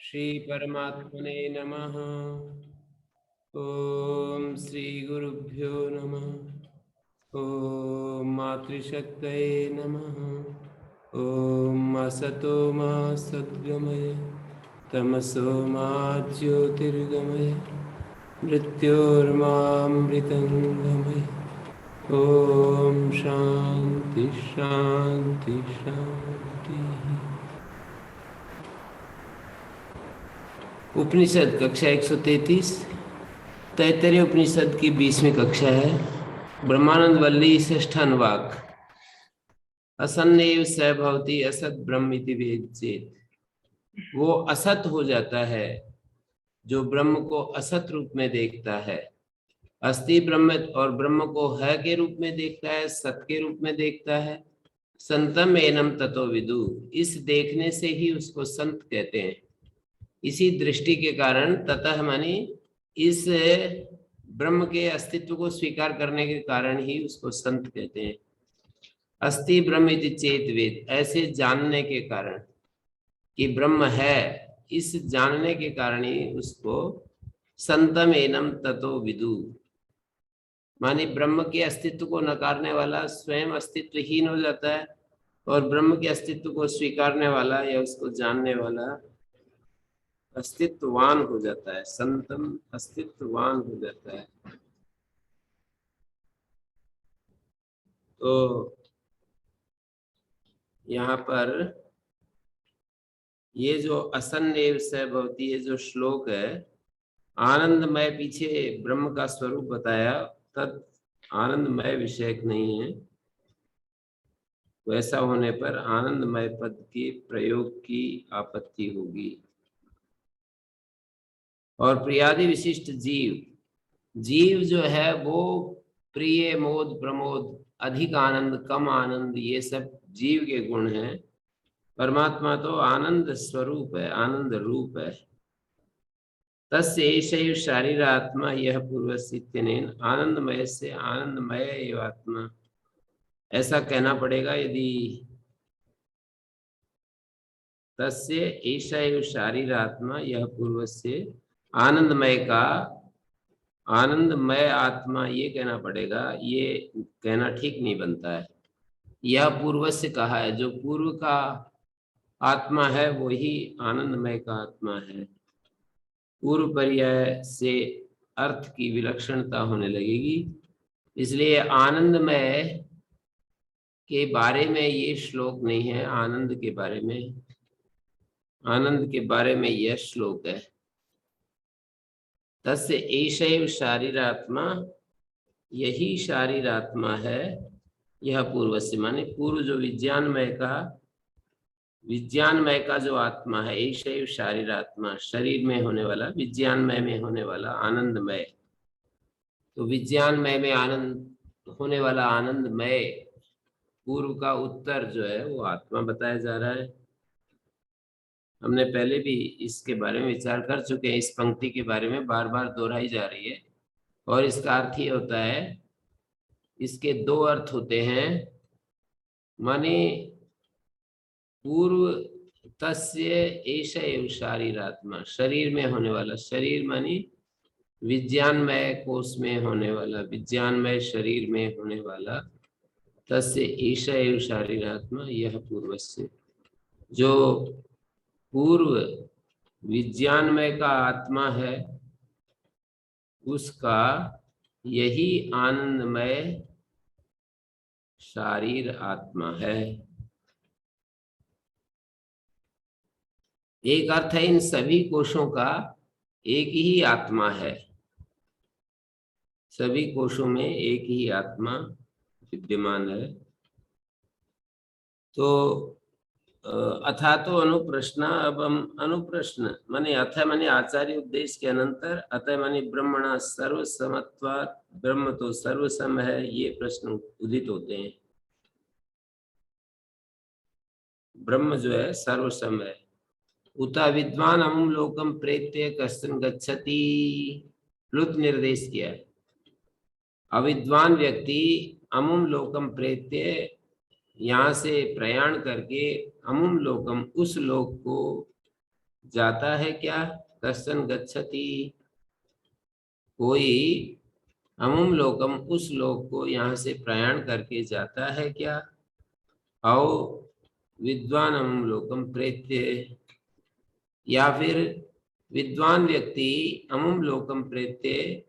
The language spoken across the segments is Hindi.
श्री परमात्मने नमः। ओम श्री गुरुभ्यो नमः। ओम मातृशक्तये नमः। ओम असतो मा सद्गमय तमसो मा ज्योतिर्गमय मृत्योर्मामृतंगमय। ओम शांति शांति शांति। उपनिषद कक्षा 133 तैत्तरीय उपनिषद की 20वीं कक्षा है। ब्रह्मानंद वल्ली षष्ठानुवाक। असन्नेव स भवति असत ब्रह्म इति वेद चेत। वो असत हो जाता है जो ब्रह्म को असत रूप में देखता है। अस्ति ब्रह्म और ब्रह्म को है के रूप में देखता है, सत के रूप में देखता है। संतम एनम ततो विदु। इस देखने से ही उसको संत कहते हैं। इसी दृष्टि के कारण ततः मानी इस ब्रह्म के अस्तित्व को स्वीकार करने के कारण ही उसको संत कहते हैं। अस्ति ब्रह्म इति चेत वेद, ऐसे जानने के कारण कि ब्रह्म है, इस जानने के कारण ही उसको संतम एनम ततो विदु। मानी ब्रह्म के अस्तित्व को नकारने वाला स्वयं अस्तित्वहीन हो जाता है और ब्रह्म के अस्तित्व को स्वीकारने वाला या उसको जानने वाला अस्तित्ववान हो जाता है। संतम अस्तित्ववान हो जाता है। तो यहाँ पर ये जो असन्नेव स भवति, ये जो श्लोक है, आनंदमय पीछे ब्रह्म का स्वरूप बताया, तद आनंदमय विषयक नहीं है। वैसा होने पर आनंदमय पद के प्रयोग की आपत्ति होगी। और प्रियादि विशिष्ट जीव, जीव जो है वो प्रिय, मोद, प्रमोद, अधिक आनंद, कम आनंद, ये सब जीव के गुण हैं। परमात्मा तो आनंद स्वरूप है, आनंद रूप है। तस्य एषैव शारीरात्मा यह पूर्वसित्यनेन आनंदमय से आनंदमय एव आत्मा, ऐसा कहना पड़ेगा। यदि तस्य एषैव शारीरात्मा यह पूर्वस्य आनंदमय का आनंदमय आत्मा, ये कहना पड़ेगा। ये कहना ठीक नहीं बनता है। यह पूर्व से कहा है, जो पूर्व का आत्मा है वही आनंदमय का आत्मा है। पूर्व पर्याय से अर्थ की विलक्षणता होने लगेगी, इसलिए आनंदमय के बारे में ये श्लोक नहीं है। आनंद के बारे में, आनंद के बारे में यह श्लोक है। तस्य एषैव शारीरात्मा, यही शारीरात्मा है। यह पूर्व से माने पूर्व जो विज्ञानमय का जो आत्मा है, एषैव शारीरात्मा, शरीर में होने वाला, विज्ञानमय में होने वाला आनंदमय। तो विज्ञानमय में आनंद होने वाला आनंदमय पूर्व का उत्तर जो है वो आत्मा बताया जा रहा है। हमने पहले भी इसके बारे में विचार कर चुके हैं। इस पंक्ति के बारे में बार बार दोहराई जा रही है और इसका अर्थ ये होता है, इसके दो अर्थ होते हैं। माने पूर्व तस्य एष एव शारीरात्मा, शरीर में होने वाला, शरीर मानी विज्ञानमय कोष में होने वाला, विज्ञानमय शरीर में होने वाला। तस्य एष एव शारीरात्मा यह पूर्वस्य, जो पूर्व विज्ञानमय का आत्मा है उसका यही आनंदमय शारीर आत्मा है। एक अर्थ है इन सभी कोशों का एक ही आत्मा है। सभी कोशों में एक ही आत्मा विद्यमान है। तो अथा तो अनुप्रश्न, अब हम अनुप्रश्न माने अथ माने आचार्य उपदेश के अनंतर, अतः माने ब्रह्मणा सर्वसमत्वात्, ब्रह्म तो सर्वसम है, ये प्रश्न उदित होते हैं। ब्रह्म जो है सर्वसम है। उता विद्वान अमुम लोकम प्रेत्य कश्चन गच्छति, प्लुत निर्देश किया है। अविद्वान व्यक्ति अमुम लोकम प्रेत्य, यहाँ से प्रयाण करके अमुम लोकम, उस लोक को जाता है क्या? कश्चन गच्छति, कोई अमुम लोकम, उस लोक को यहाँ से प्रयाण करके जाता है क्या? औ विद्वान अमुम लोकम प्रेत्य, या फिर विद्वान व्यक्ति अमुम लोकम प्रेत्य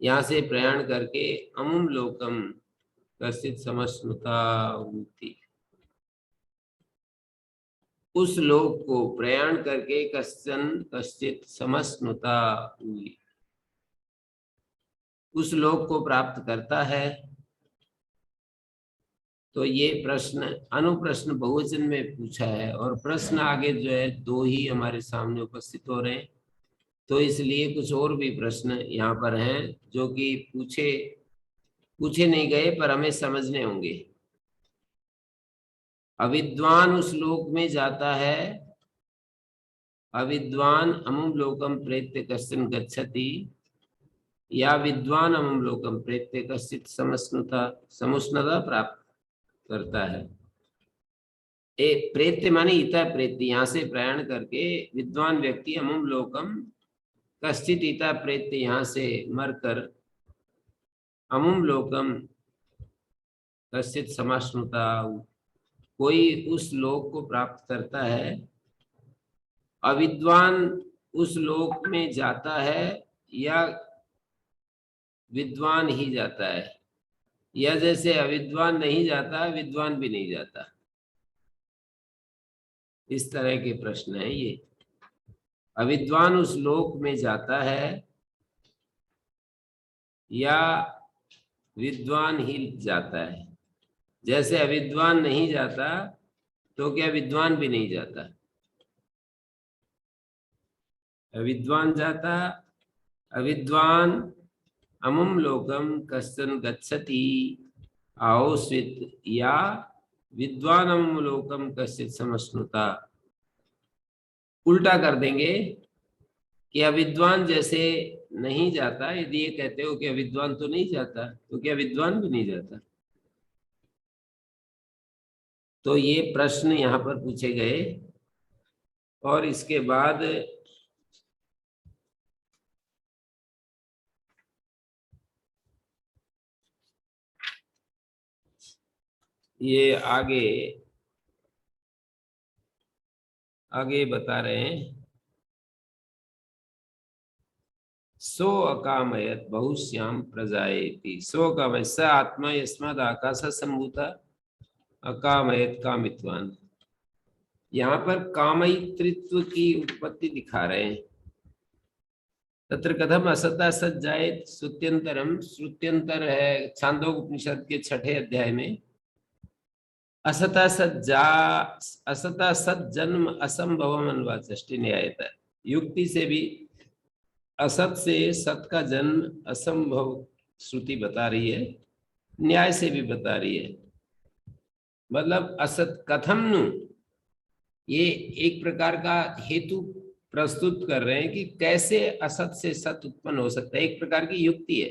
यहाँ से प्रयाण करके अमुम लोकम कश्चित समश्नुता होती, उस लोक को प्रयाण करके कश्चन कश्चित समश्नुता हुई, उस लोक को प्राप्त करता है। तो ये प्रश्न अनुप्रश्न बहुवचन में पूछा है, और प्रश्न आगे जो है दो ही हमारे सामने उपस्थित हो रहे हैं, तो इसलिए कुछ और भी प्रश्न यहाँ पर हैं जो कि पूछे नहीं गए पर हमें समझने होंगे। अविद्वान उस लोक में जाता है, अविद्वान अमुम लोकम प्रेत्य कश्चन गच्छति, या विद्वान अमुम लोकम प्रेत्य कश्चित समुष्णता प्राप्त करता है। प्रेत्य माने इता प्रेत्य, यहाँ से प्रयाण करके विद्वान व्यक्ति अमुम लोकम कश्चित इता प्रेत्य, यहाँ से मरकर अमुम लोकम कश्चित समाश्नुता, कोई उस लोक को प्राप्त करता है। अविद्वान उस लोक में जाता है या विद्वान ही जाता है, या जैसे अविद्वान नहीं जाता विद्वान भी नहीं जाता, इस तरह के प्रश्न है ये। अविद्वान उस लोक में जाता है या विद्वान ही जाता है। जैसे अविद्वान नहीं जाता तो क्या विद्वान भी नहीं जाता? अविद्वान जाता, अविद्वान अमुम लोकम कश्चन गच्छति आओस्वित, या विद्वान अमुम लोकम कश्चित समश्नुता। उल्टा कर देंगे कि अविद्वान जैसे नहीं जाता, यदि ये कहते हो कि अविद्वान तो नहीं जाता, तो क्या विद्वान भी नहीं जाता? तो ये प्रश्न यहाँ पर पूछे गए, और इसके बाद ये आगे बता रहे हैं। सो अकामयत बहुश्याम प्रजाएति, सो अकामयत स आत्मा यस्माद् आकाश संभूता अकामयत कामित्वान। यहाँ पर कामयित्रित्व की उत्पत्ति दिखा रहे हैं। तत्र कथम असता सत जायत श्रुत्यंतरम, श्रुत्यंतर है छांदोग्य उपनिषद के 6ठे अध्याय में। असता सत जन्म असंभवम अन्वाचष्टि न्यायता, युक्ति से भी असत से सत का जन्म असंभव श्रुति बता रही है, न्याय से भी बता रही है। मतलब असत कथम नु, ये एक प्रकार का हेतु प्रस्तुत कर रहे हैं कि कैसे असत से सत उत्पन्न हो सकता है, एक प्रकार की युक्ति है।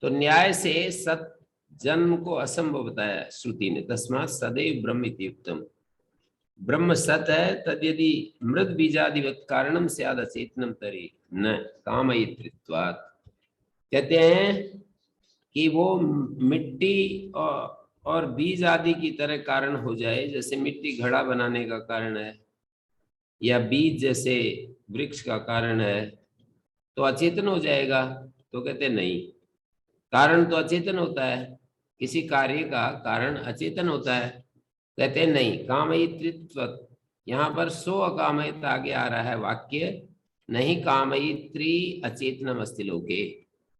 तो न्याय से सत जन्म को असंभव बताया श्रुति ने, तस्मात् सदैव ब्रह्म इति उक्तम। ब्रह्म सत है, तद यदि मृद बीजादिवत कारणम स्याद अचेतनम तरी न कामयित्रित्वात्। कहते हैं कि वो मिट्टी और बीज आदि की तरह कारण हो जाए, जैसे मिट्टी घड़ा बनाने का कारण है या बीज जैसे वृक्ष का कारण है, तो अचेतन हो जाएगा। तो कहते नहीं, कारण तो अचेतन होता है, किसी कार्य का कारण अचेतन होता है। कहते नहीं, कामयित्रित्व, यहाँ पर सो अकामयित आगे आ रहा है वाक्य, नहीं कामयित्री अचेतनम अस्ति लोके।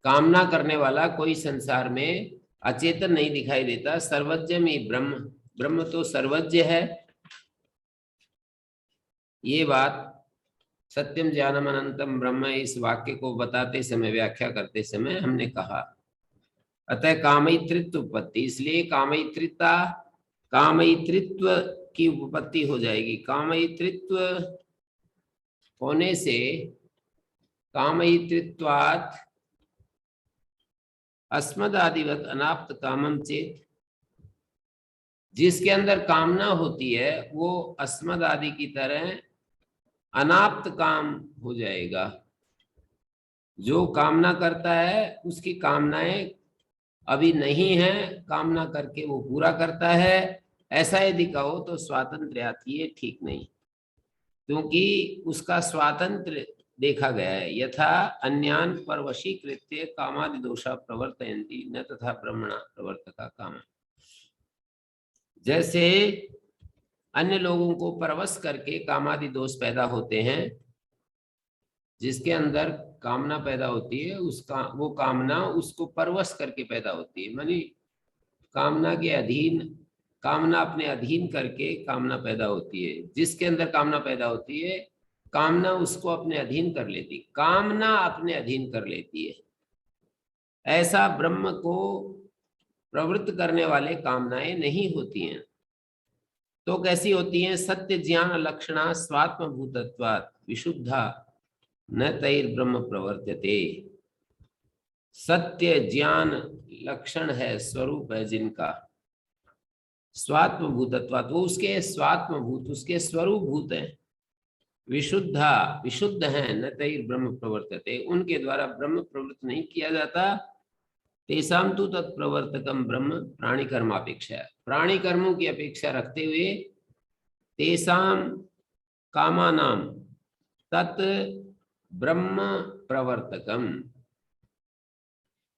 कामना करने वाला कोई संसार में अचेतन नहीं दिखाई देता। सर्वज्ञ में ब्रह्म, ब्रह्म तो सर्वज्ञ है। ये बात सत्यम ज्ञानम अनंतम ब्रह्म, इस वाक्य को बताते समय, व्याख्या करते समय हमने कहा। अतः कामयित्रित्व उपपत्ति, इसलिए कामयित्रिता, कामयित्रित्व की उपपत्ति हो जाएगी। कामयित्रित्व होने से कामयित्रित्वात् अस्मदादिवत अनाप्त कामम चेत, जिसके अंदर कामना होती है वो अस्मद आदि की तरह अनाप्त काम हो जाएगा। जो कामना करता है उसकी कामनाएं अभी नहीं है, कामना करके वो पूरा करता है। ऐसा यदि कहो तो स्वातंत्र याति है, ठीक नहीं, क्योंकि उसका स्वातंत्र देखा गया है। यथा अन्यान परवशीकृत्य कामादि दोषा प्रवर्तयन्ति न तथा ब्रह्मणा प्रवर्तका काम। जैसे अन्य लोगों को परवश करके कामादि दोष पैदा होते हैं, जिसके अंदर कामना पैदा होती है उसका वो कामना उसको परवश करके पैदा होती है, मानी कामना के अधीन, कामना अपने अधीन करके कामना पैदा होती है। जिसके अंदर कामना पैदा होती है कामना उसको अपने अधीन कर लेती, कामना अपने अधीन कर लेती है। ऐसा ब्रह्म को प्रवृत्त करने वाले कामनाएं नहीं होती हैं। तो कैसी होती हैं? सत्य ज्ञान लक्षणा स्वात्म भूतत्वात् विशुद्धा न तैर ब्रह्म प्रवर्त्यते। सत्य ज्ञान लक्षण है, स्वरूप है जिनका, स्वात्म भूतत्वात् वो उसके स्वात्म भूत, उसके स्वरूप भूत हैं। विशुद्धा विशुद्ध हैं, न तैर ब्रह्म प्रवर्तते उनके द्वारा ब्रह्म प्रवृत्त नहीं किया जाता। तेसाम तु तत्प्रवर्तकम ब्रह्म प्राणी कर्मापेक्षा, प्राणी कर्मों की अपेक्षा रखते हुए तेसाम कामानाम तत् ब्रह्म प्रवर्तकम,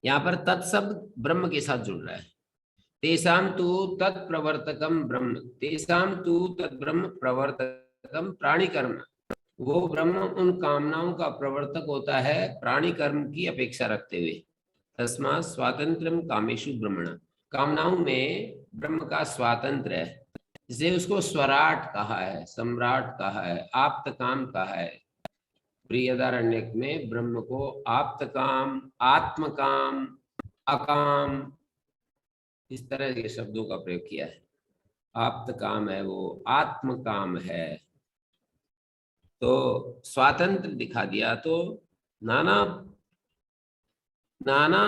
यहाँ पर तत्शब्द ब्रह्म के साथ जुड़ रहा है। तेसाम तु तत्प्रवर्तकम ब्रह्म, तेसाम तु तत् ब्रह्म प्रवर्तकम प्राणी कर्म, वो ब्रह्म उन कामनाओं का प्रवर्तक होता है प्राणी कर्म की अपेक्षा रखते हुए। तस्मात् स्वातंत्रम कामेषु ब्रह्मण, कामनाओं में ब्रह्म का स्वातंत्र है, जिसे उसको स्वराट कहा है, सम्राट कहा है, आप्त काम कहा है। बृहदारण्यक में ब्रह्म को आप्त काम, आत्म काम, अकाम, इस तरह के शब्दों का प्रयोग किया है। आप्त काम है वो, आत्म काम है। तो स्वातंत्र दिखा दिया तो नाना नाना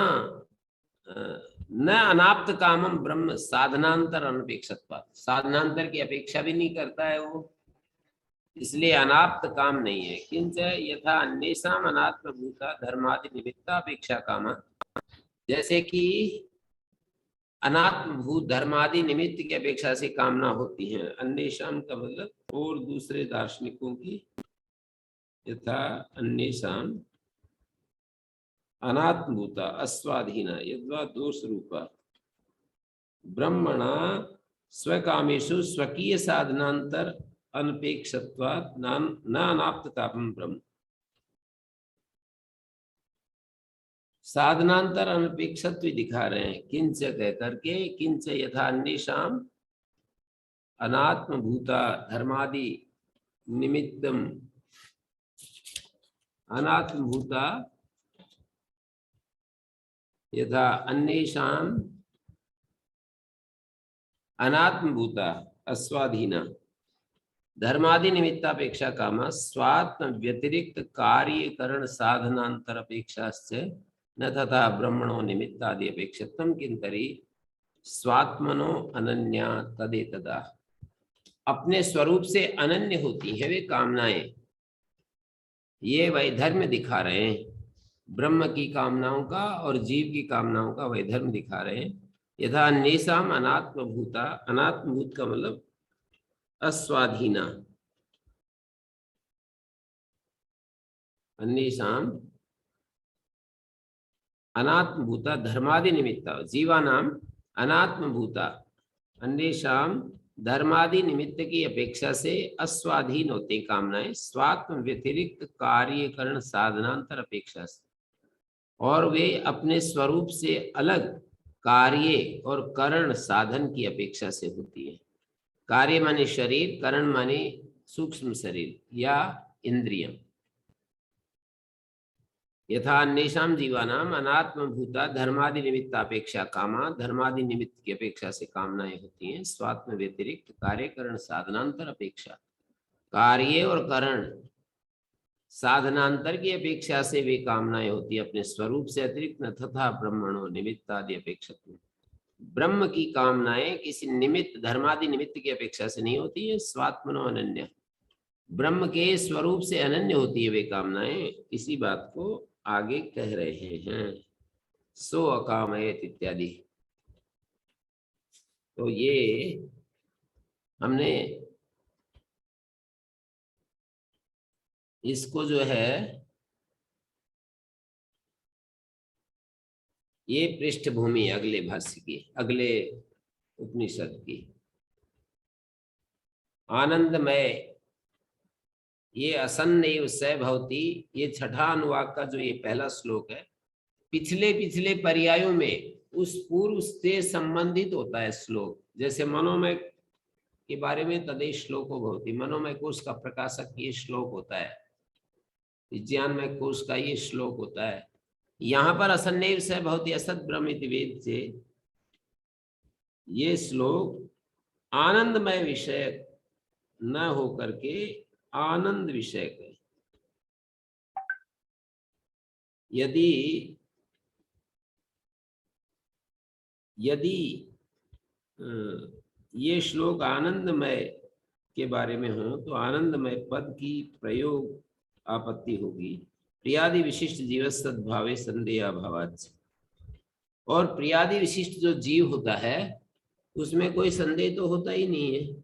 न अनाप्त कामम ब्रह्म साधनांतर अनपेक्षत्वात्, साधनांतर की अपेक्षा भी नहीं करता है वो, इसलिए अनाप्त काम नहीं है। किंच यथा अन्येषाम अनात्म भूता धर्मादि निमित्तापेक्षा काम, जैसे कि अनात्म भूत धर्मादि निमित्त की अपेक्षा से कामना होती है। अन्येषाम का मतलब और दूसरे दार्शनिकों की, यथा अन्येषाम अनात्मभूता अस्वाधीना यद्वा दोष रूपा ब्रह्मणा स्वकामेषु स्वकीय साधनांतर अनपेक्षत्वात् न अनाप्त कामं ब्रह्म, साधनांतर अनपेक्षत्व दिखा रहे हैं किंच कह करके। किंच यथा अन्येषाम अनात्मभूता धर्मादि निमित्तम, अनात्मभूता यथा अन्येषाम अनात्मभूता अस्वाधीना धर्मादि निमित्तापेक्षा कामा स्वात्म व्यतिरिक्त कार्य करण साधनांतर अपेक्षा न तथा ब्रह्मणो निमित्तादि अपेक्षितम किंतरी स्वात्मनो अनन्या तदेतदा, अपने स्वरूप से अनन्य होती है वे कामनाएं। ये वैधर्म दिखा रहे हैं, ब्रह्म की कामनाओं का और जीव की कामनाओं का वैधर्म दिखा रहे हैं। यथा अन्येषाम अनात्मभूता, अनात्मभूत का मतलब अस्वाधीना, अन्येषाम अनात्मभूता धर्मादि निमित्ता, जीवानाम अनात्मभूता अन्येषाम धर्मादि निमित्त की अपेक्षा से अस्वाधीन होते कामनाएं, स्वात्म व्यतिरिक्त कार्य करण साधनांतर अपेक्षा से, और वे अपने स्वरूप से अलग कार्य और करण साधन की अपेक्षा से होती है। कार्य माने शरीर, करण माने सूक्ष्म शरीर या इंद्रियम। यथा अन्येषाम जीवानाम अनात्मभूता धर्मादि निमित्तापेक्षा कामा, धर्मादि निमित्त की अपेक्षा से कामनाएं होती हैं। स्वात्म व्यतिरिक्त कार्य करण साधनांतर अपेक्षा, कार्य और करण साधनांतर की अपेक्षा से वे कामनाएं होती है अपने स्वरूप से अतिरिक्त, न तथा ब्रह्मणो निमित्तादि अपेक्षित, ब्रह्म की कामनाएं किसी निमित्त धर्मादि निमित्त की अपेक्षा से नहीं होती है। स्वात्मनो अनन्य, ब्रह्म के स्वरूप से अनन्य होती है वे कामनाएं। इसी बात को आगे कह रहे हैं, सो अकामयत इत्यादि। तो ये हमने इसको जो है ये पृष्ठभूमि अगले भाष्य की, अगले उपनिषद की। आनंदमय, ये असन्नैव स भवति, ये छठा अनुवाक का जो ये पहला श्लोक है, पिछले पिछले पर्यायों में उस पूर्व से संबंधित होता है श्लोक। जैसे मनोमय के बारे में तदेश श्लोको भवति, मनोमय कोश का प्रकाशक ये श्लोक होता है, विज्ञानमय कोश का ये श्लोक होता है। यहाँ पर असन्नैव स भवति असत ब्रह्म इति वेद से ये श्लोक आनंदमय विषय न होकर के आनंद विषय है। यदि ये श्लोक आनंदमय के बारे में हो तो आनंदमय पद की प्रयोग आपत्ति होगी। प्रियादि विशिष्ट जीव सद्भावे संदेह अभावात्, और प्रियादि विशिष्ट जो जीव होता है उसमें कोई संदेह तो होता ही नहीं है।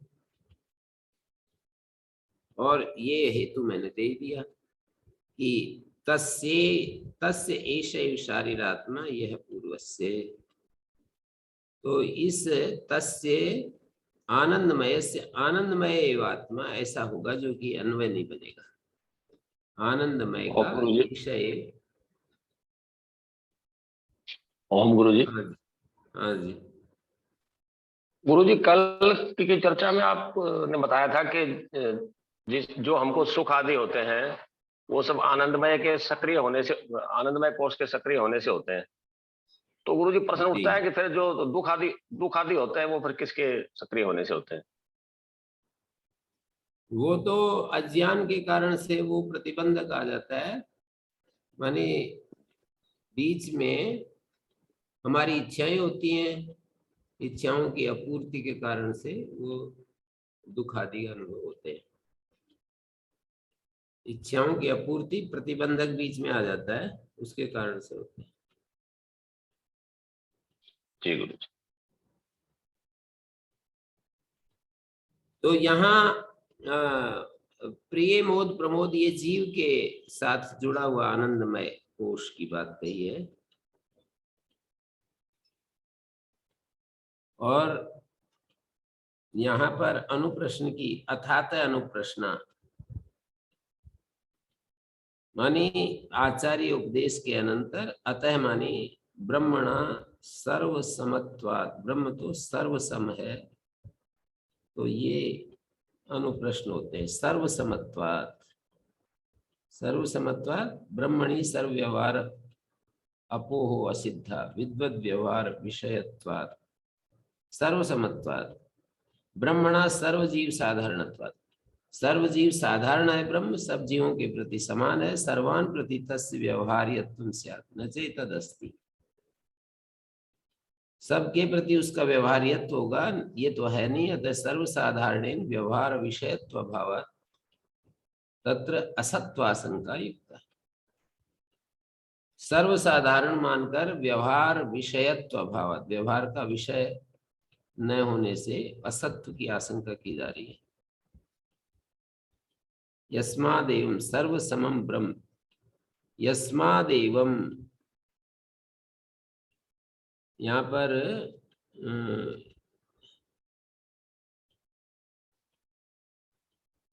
और ये हेतु मैंने दे दिया कि तस्य एषैव शारीरात्मा यह पूर्वस्य। तो इस तस्य आनंदमय से आनंदमय एव आत्मा ऐसा होगा जो कि अन्वय नहीं बनेगा। आनंदमय का विषय। ओम गुरु जी। हाँ जी गुरु जी, कल की चर्चा में आपने बताया था कि जो हमको सुख आदि होते हैं वो सब आनंदमय के सक्रिय होने से, आनंदमय कोष के सक्रिय होने से होते हैं। तो गुरु जी प्रश्न उठता है कि फिर जो दुख आदि होते हैं वो फिर किसके सक्रिय होने से होते हैं? वो तो अज्ञान के कारण से वो प्रतिबंधक आ जाता है। माने बीच में हमारी इच्छाएं होती हैं, इच्छाओं की अपूर्ति के कारण से वो दुख आदि अनुभव होते हैं। इच्छाओं की अपूर्ति प्रतिबंधक बीच में आ जाता है, उसके कारण से होते हैं। जी गुरु जी। तो यहाँ प्रिय मोद प्रमोद ये जीव के साथ जुड़ा हुआ आनंदमय कोश की बात कही है। और यहाँ पर अनुप्रश्न की अथात अनुप्रश्न मानी आचार्य उपदेश के अनंतर अतः मानी ब्रह्मणा सर्वसमत्वात्, ब्रह्म तो सर्वसम है। तो ये अनुप्रश्न होते हैं। सर्वसमत्वात्, सर्वसमत्वात् ब्रह्मणि सर्व व्यवहार अपोहो असिद्धा विद्वद व्यवहार विषयत्वात्, सर्वसमत्वात् ब्रह्मणा सर्वजीव साधारणत्वात्, सर्वजीव साधारण है, ब्रह्म सब जीवों के प्रति समान है। सर्वान प्रति तस्य व्यवहार्यत्वं स्यात् न चेतदस्ति, सबके प्रति उसका व्यवहार्यत्व होगा, ये तो है नहीं। अतः सर्वसाधारण व्यवहार विषयत्व भावात् तत्र असत्वाशंका युक्त, सर्वसाधारण मानकर व्यवहार विषयत्व भावात्, व्यवहार का विषय न होने से असत्व की आशंका की जा रही है। यस्मादेवं सर्वसमं ब्रह्म, यस्मादेवं यहाँ पर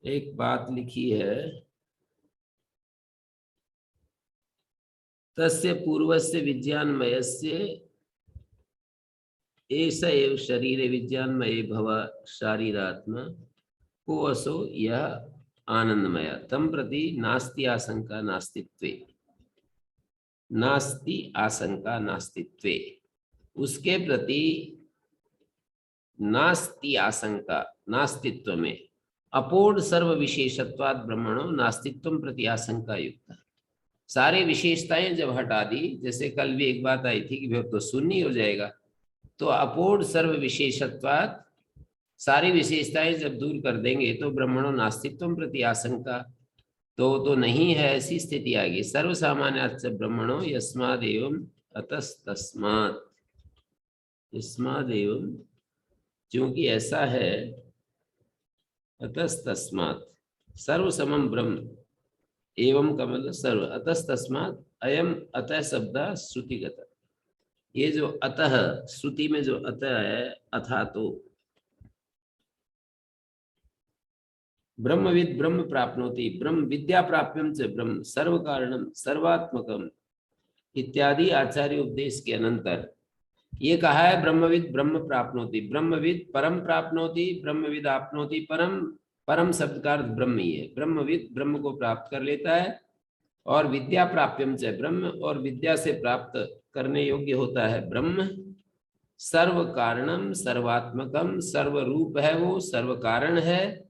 एक बात लिखी है, तस्य पूर्वस्य विज्ञानमयस्य एष एव शरीरे विज्ञानमये भव शारीरात्मा को असो यह आनंदमय तम प्रति नास्ति आशंका नास्तित्वे, नास्ति आशंका नास्तित्वे, उसके प्रति नास्ति आशंका नास्तित्व में अपूर्ण सर्व विशेषत्वाद ब्रह्मणो नास्तित्व प्रति आशंका युक्त। सारे विशेषताएं जब हटा दी, जैसे कल भी एक बात आई थी कि फिर तो शून्य हो जाएगा, तो अपोढ़ सर्व विशेषत्वात्, सारी विशेषताएं जब दूर कर देंगे तो ब्रह्मणो नास्तित्वम प्रति आशंका, तो नहीं है, ऐसी स्थिति आ गई। सर्व सामान्य ब्रह्मणो यस्मादेवं अतस्तस्मात्, यस्मादेवं क्योंकि ऐसा है, अतस्तस्मात् सर्व समम ब्रह्म, एवं का मतलब सर्व, अतस्तस्मात् अयम अतः शब्द श्रुतिगत। ये जो अतः श्रुति में जो अतः है, अथा तो ब्रह्मविद ब्रह्म प्राप्नोति, ब्रह्म विद्या प्राप्यम च ब्रह्म सर्व कारणम सर्वात्मकम इत्यादि आचार्य उपदेश के अनंतर ये कहा है ब्रह्मविद ब्रह्म प्राप्नोति, ब्रह्मविद परम प्राप्नोति, ब्रह्मविद आपनोति परम, परम शब्द का अर्थ ब्रह्म ही है। ब्रह्मविद ब्रह्म को प्राप्त कर लेता है, और विद्या प्राप्यम च ब्रह्म, और विद्या से प्राप्त करने योग्य होता है ब्रह्म, सर्व कारणम सर्वात्मकम, सर्व रूप है वो, सर्व कारण है,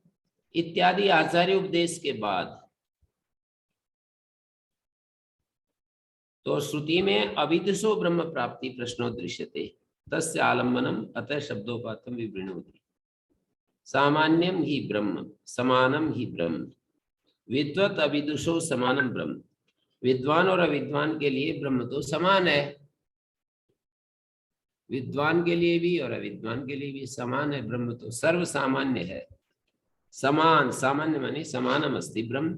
इत्यादि आचार्य उपदेश के बाद तो श्रुति में अविदुषो ब्रह्म प्राप्ति प्रश्नो दृश्यते, तस्य आलम्बनम अतः शब्दोपातम विवृणोति, सामान्यम ही ब्रह्म समानम ही ब्रह्म, विद्वत अविदुषो समानम ब्रह्म, विद्वान और अविद्वान के लिए ब्रह्म तो समान है, विद्वान के लिए भी और अविद्वान के लिए भी समान है, ब्रह्म तो सर्व सामान्य है। समान, सामान्य माने समानम अस्ति ब्रह्म,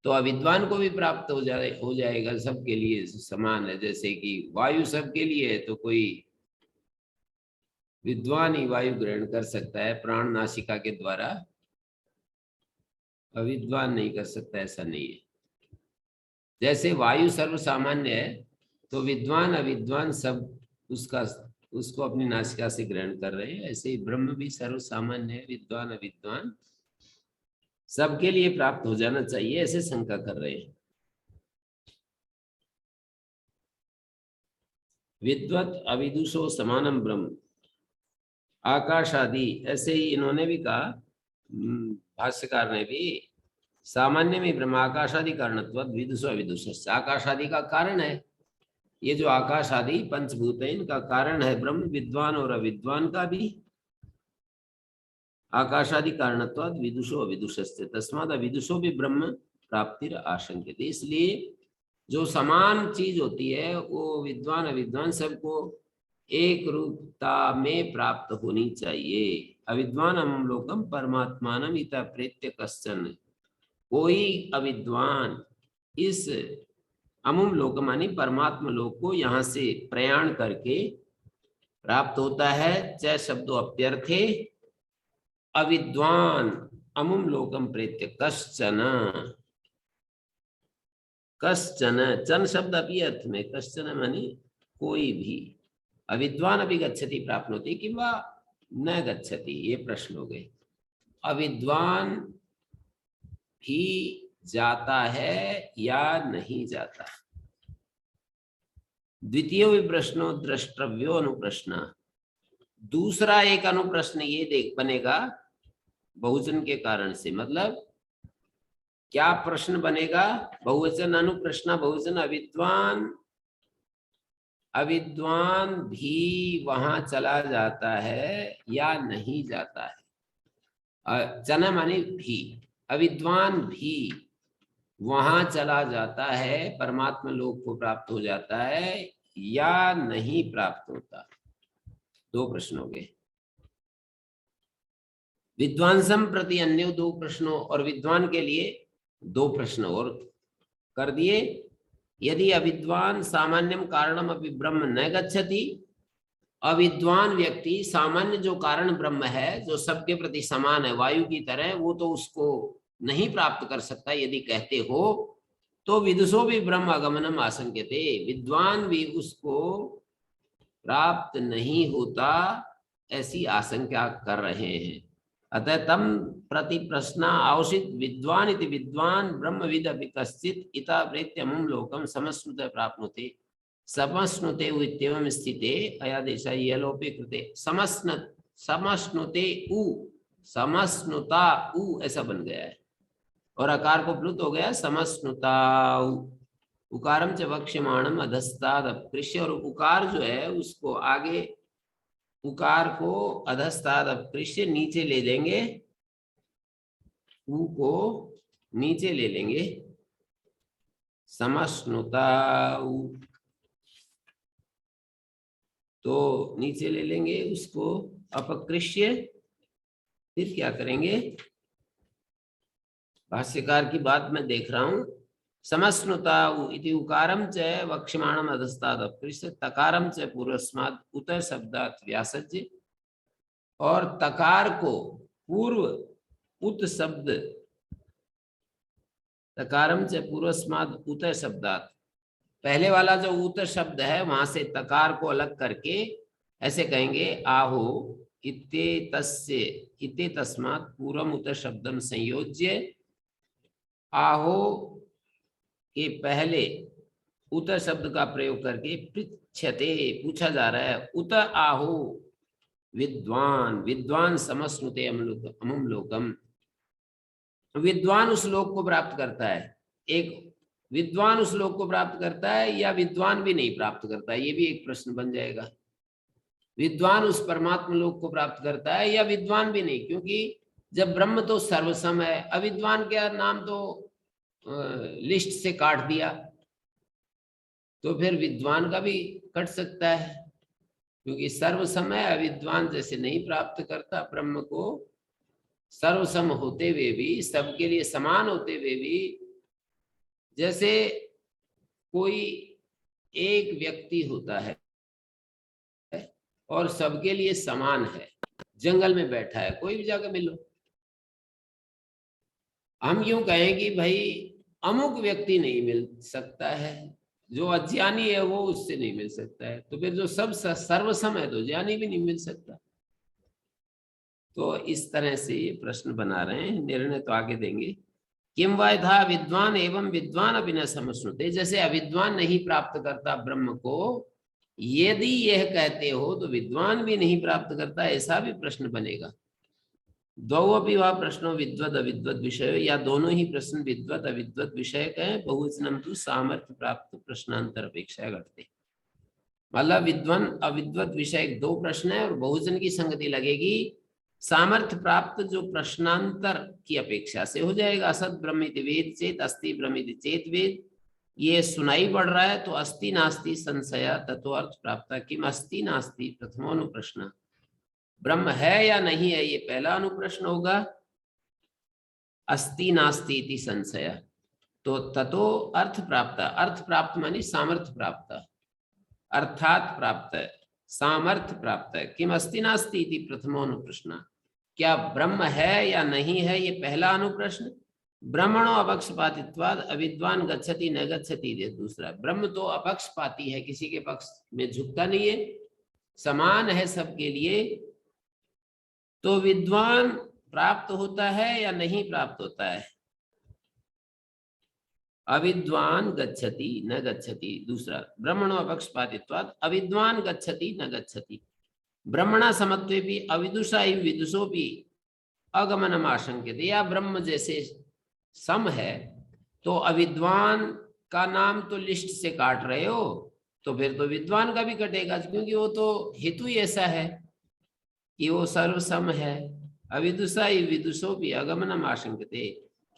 तो अविद्वान को भी प्राप्त हो जाएगा, सबके लिए समान है। जैसे कि वायु सबके लिए है, तो कोई विद्वान ही वायु ग्रहण कर सकता है प्राण नासिका के द्वारा, अविद्वान नहीं कर सकता, ऐसा नहीं है। जैसे वायु सर्व सामान्य है, तो विद्वान अविद्वान सब उसको अपनी नासिका से ग्रहण कर रहे हैं, ऐसे ही ब्रह्म भी सर्व सामान्य है, विद्वान अविद्वान सबके लिए प्राप्त हो जाना चाहिए, ऐसे शंका कर रहे हैं। विद्वत अविदुषो समानम ब्रह्म, आकाश आदि, ऐसे ही इन्होंने भी कहा, भाष्यकार ने भी, सामान्य में ब्रह्म आकाशादि कारणत्व विदुषो अविदुष, आकाश आदि का कारण है, ये जो आकाश आदि पंचभूत है इनका कारण है ब्रह्म, विद्वान और अविद्वान का भी आकाशादि कारणत्वाद विदुषो अविदुषस्य, तस्माद अविदुषो भी ब्रह्म प्राप्तिर आशंकित। इसलिए जो समान चीज होती है वो विद्वान अविद्वान सबको एक रूपता में प्राप्त होनी चाहिए। अविद्वान हम लोकम परमात्मानम इता प्रेत्य कश्चन, कोई अविद्वान इस अमुम लोक मानी परमात्मा लोक को यहाँ से प्रयाण करके प्राप्त होता है। च शब्दों अप्यर्थे अविद्वान अमुम लोकम प्रेत्य कश्चन, कश्चन चन शब्द अपि अर्थ में, कश्चन मानी कोई भी, अविद्वान अभी गच्छति प्राप्नोति किंवा न गच्छति, ये प्रश्न हो गए। अविद्वान भी जाता है या नहीं जाता। द्वितीय प्रश्नो द्रष्टव्यो अनुप्रश्न, दूसरा एक अनुप्रश्न ये देख बनेगा बहुवचन के कारण से, मतलब क्या प्रश्न बनेगा, बहुवचन अनुप्रश्न, बहुवचन अविद्वान, अविद्वान भी वहां चला जाता है या नहीं जाता है। चना माने भी, अविद्वान भी वहां चला जाता है, परमात्मा लोक को प्राप्त हो जाता है या नहीं प्राप्त होता। दो प्रश्न हो गए। विद्वांसम प्रति अन्य दो प्रश्नों, और विद्वान के लिए दो प्रश्न और कर दिए। यदि अविद्वान सामान्यम कारणम अपि ब्रह्म न गच्छति, अविद्वान व्यक्ति सामान्य जो कारण ब्रह्म है जो सबके प्रति समान है वायु की तरह, वो तो उसको नहीं प्राप्त कर सकता यदि कहते हो तो विदुषो भी ब्रह्म आगमनम आशंक्यते, विद्वान भी उसको प्राप्त नहीं होता ऐसी आशंका कर रहे हैं। अतः तम प्रति प्रश्न आवश्यक विद्वान इति विद्वान ब्रह्मविद अपि कश्चित् इता प्रेत्यमुम लोकम समश्नुते प्राप्नुते, समश्नुते इत्येवं स्थिते अयादेश यलोपे कृते, समश्नुते उ, समश्नुता उ ऐसा बन गया है, और अकार को प्लुत हो गया समश्नुता, उकारम च वक्ष्यमाणम अधस्ताद अपकृष्य, और उकार जो है उसको आगे उकार को अधस्ताद अपकृष्य नीचे ले लेंगे, उ को नीचे ले लेंगे, समश्नुता तो नीचे ले लेंगे उसको अपकृष्य। फिर क्या करेंगे, भाष्यकार की बात मैं देख रहा हूं। समश्नुता इति उकारम च वक्ष्यमाणम अधस्ताद अपकृष्य तकारम च पूर्वस्मात् उत शब्दात् व्यासज्य। और तकार को पूर्व उत शब्द, तकारम च पूर्वस्मात् उत शब्दात्, पहले वाला जो उत शब्द है वहां से तकार को अलग करके ऐसे कहेंगे आहो इत्ते तस्य इत्ते तस्मात् पूर्वम उत शब्दम संयोज्य। आहो के पहले उत शब्द का प्रयोग करके पृच्छते पूछा जा रहा है, उत आहो विद्वान, विद्वान समश्नुते अमुम लोकम, विद्वान उस लोक को प्राप्त करता है। एक विद्वान उस लोक को प्राप्त करता है या विद्वान भी नहीं प्राप्त करता है, ये भी एक प्रश्न बन जाएगा। विद्वान उस परमात्मा लोक को प्राप्त करता है या विद्वान भी नहीं, क्योंकि जब ब्रह्म तो सर्वसम है, अविद्वान का नाम तो लिस्ट से काट दिया, तो फिर विद्वान का भी कट सकता है, क्योंकि सर्वसम है, अविद्वान जैसे नहीं प्राप्त करता ब्रह्म को, सर्वसम होते हुए भी, सबके लिए समान होते हुए भी, जैसे कोई एक व्यक्ति होता है और सबके लिए समान है, जंगल में बैठा है, कोई भी जगह मिलो, हम यूं कहें कि भाई अमुक व्यक्ति नहीं मिल सकता है, जो अज्ञानी है वो उससे नहीं मिल सकता है, तो फिर जो सब सर्वसम है तो ज्ञानी भी नहीं मिल सकता। तो इस तरह से ये प्रश्न बना रहे हैं, निर्णय तो आगे देंगे। किम वा यथा विद्वान एवं विद्वान अभी न समश्नुते, जैसे अविद्वान नहीं प्राप्त करता ब्रह्म को, यदि यह कहते हो तो विद्वान भी नहीं प्राप्त करता, ऐसा भी प्रश्न बनेगा। द्वौ अपि वा प्रश्नो विद्वद अविद्वद विषय, या दोनों ही प्रश्न विद्वद अविद्वद विषय कहे, बहुवचनम तो सामर्थ्य प्राप्त प्रश्नांतर अपेक्षा करते। मतलब विद्वान अविद्वद विषय दो प्रश्न है और बहुवचन की संगति लगेगी, सामर्थ्य प्राप्त जो प्रश्नांतर की अपेक्षा से हो जाएगा। असत ब्रह्मिति वेद चेत अस्ति ब्रह्मिति चेत वेद, ये सुनाई पड़ रहा है तो अस्ति नास्ति संशय तत्वार्थ प्राप्त। किम अस्ति नास्ति प्रथमोनुप्रश्न, ब्रह्म है या नहीं है ये पहला अनुप्रश्न होगा, अस्ति नास्ति इति संशय, तो ततो अर्थ प्राप्त, अर्थ प्राप्त मानी सामर्थ्य प्राप्त, अर्थात प्राप्त सामर्थ्य प्राप्त। किम अस्ति नास्ति इति प्रथमो अनुप्रश्न, क्या ब्रह्म है या नहीं है ये पहला अनुप्रश्न। ब्रह्मणो अपक्षपातित्वाद अविद्वान गच्छति न गच्छति, दूसरा, ब्रह्म तो अपक्षपाती है, किसी के पक्ष में झुकता नहीं है, समान है सबके लिए, तो विद्वान प्राप्त होता है या नहीं प्राप्त होता है। अविद्वान गच्छति न गच्छति, दूसरा, ब्रह्मणो अपक्षपातित्वात् अविद्वान गच्छति न गच्छति, ब्रह्मणा समत्वे भी अविदुषा विदुषो भी अगमनम आशंक्यते, या ब्रह्म जैसे सम है तो अविद्वान का नाम तो लिस्ट से काट रहे हो, तो फिर तो विद्वान का भी कटेगा, क्योंकि वो तो हेतु ही ऐसा है कि वो सर्वसम है। अविदुषा विदुषो भी अगमनम आशंक्यते,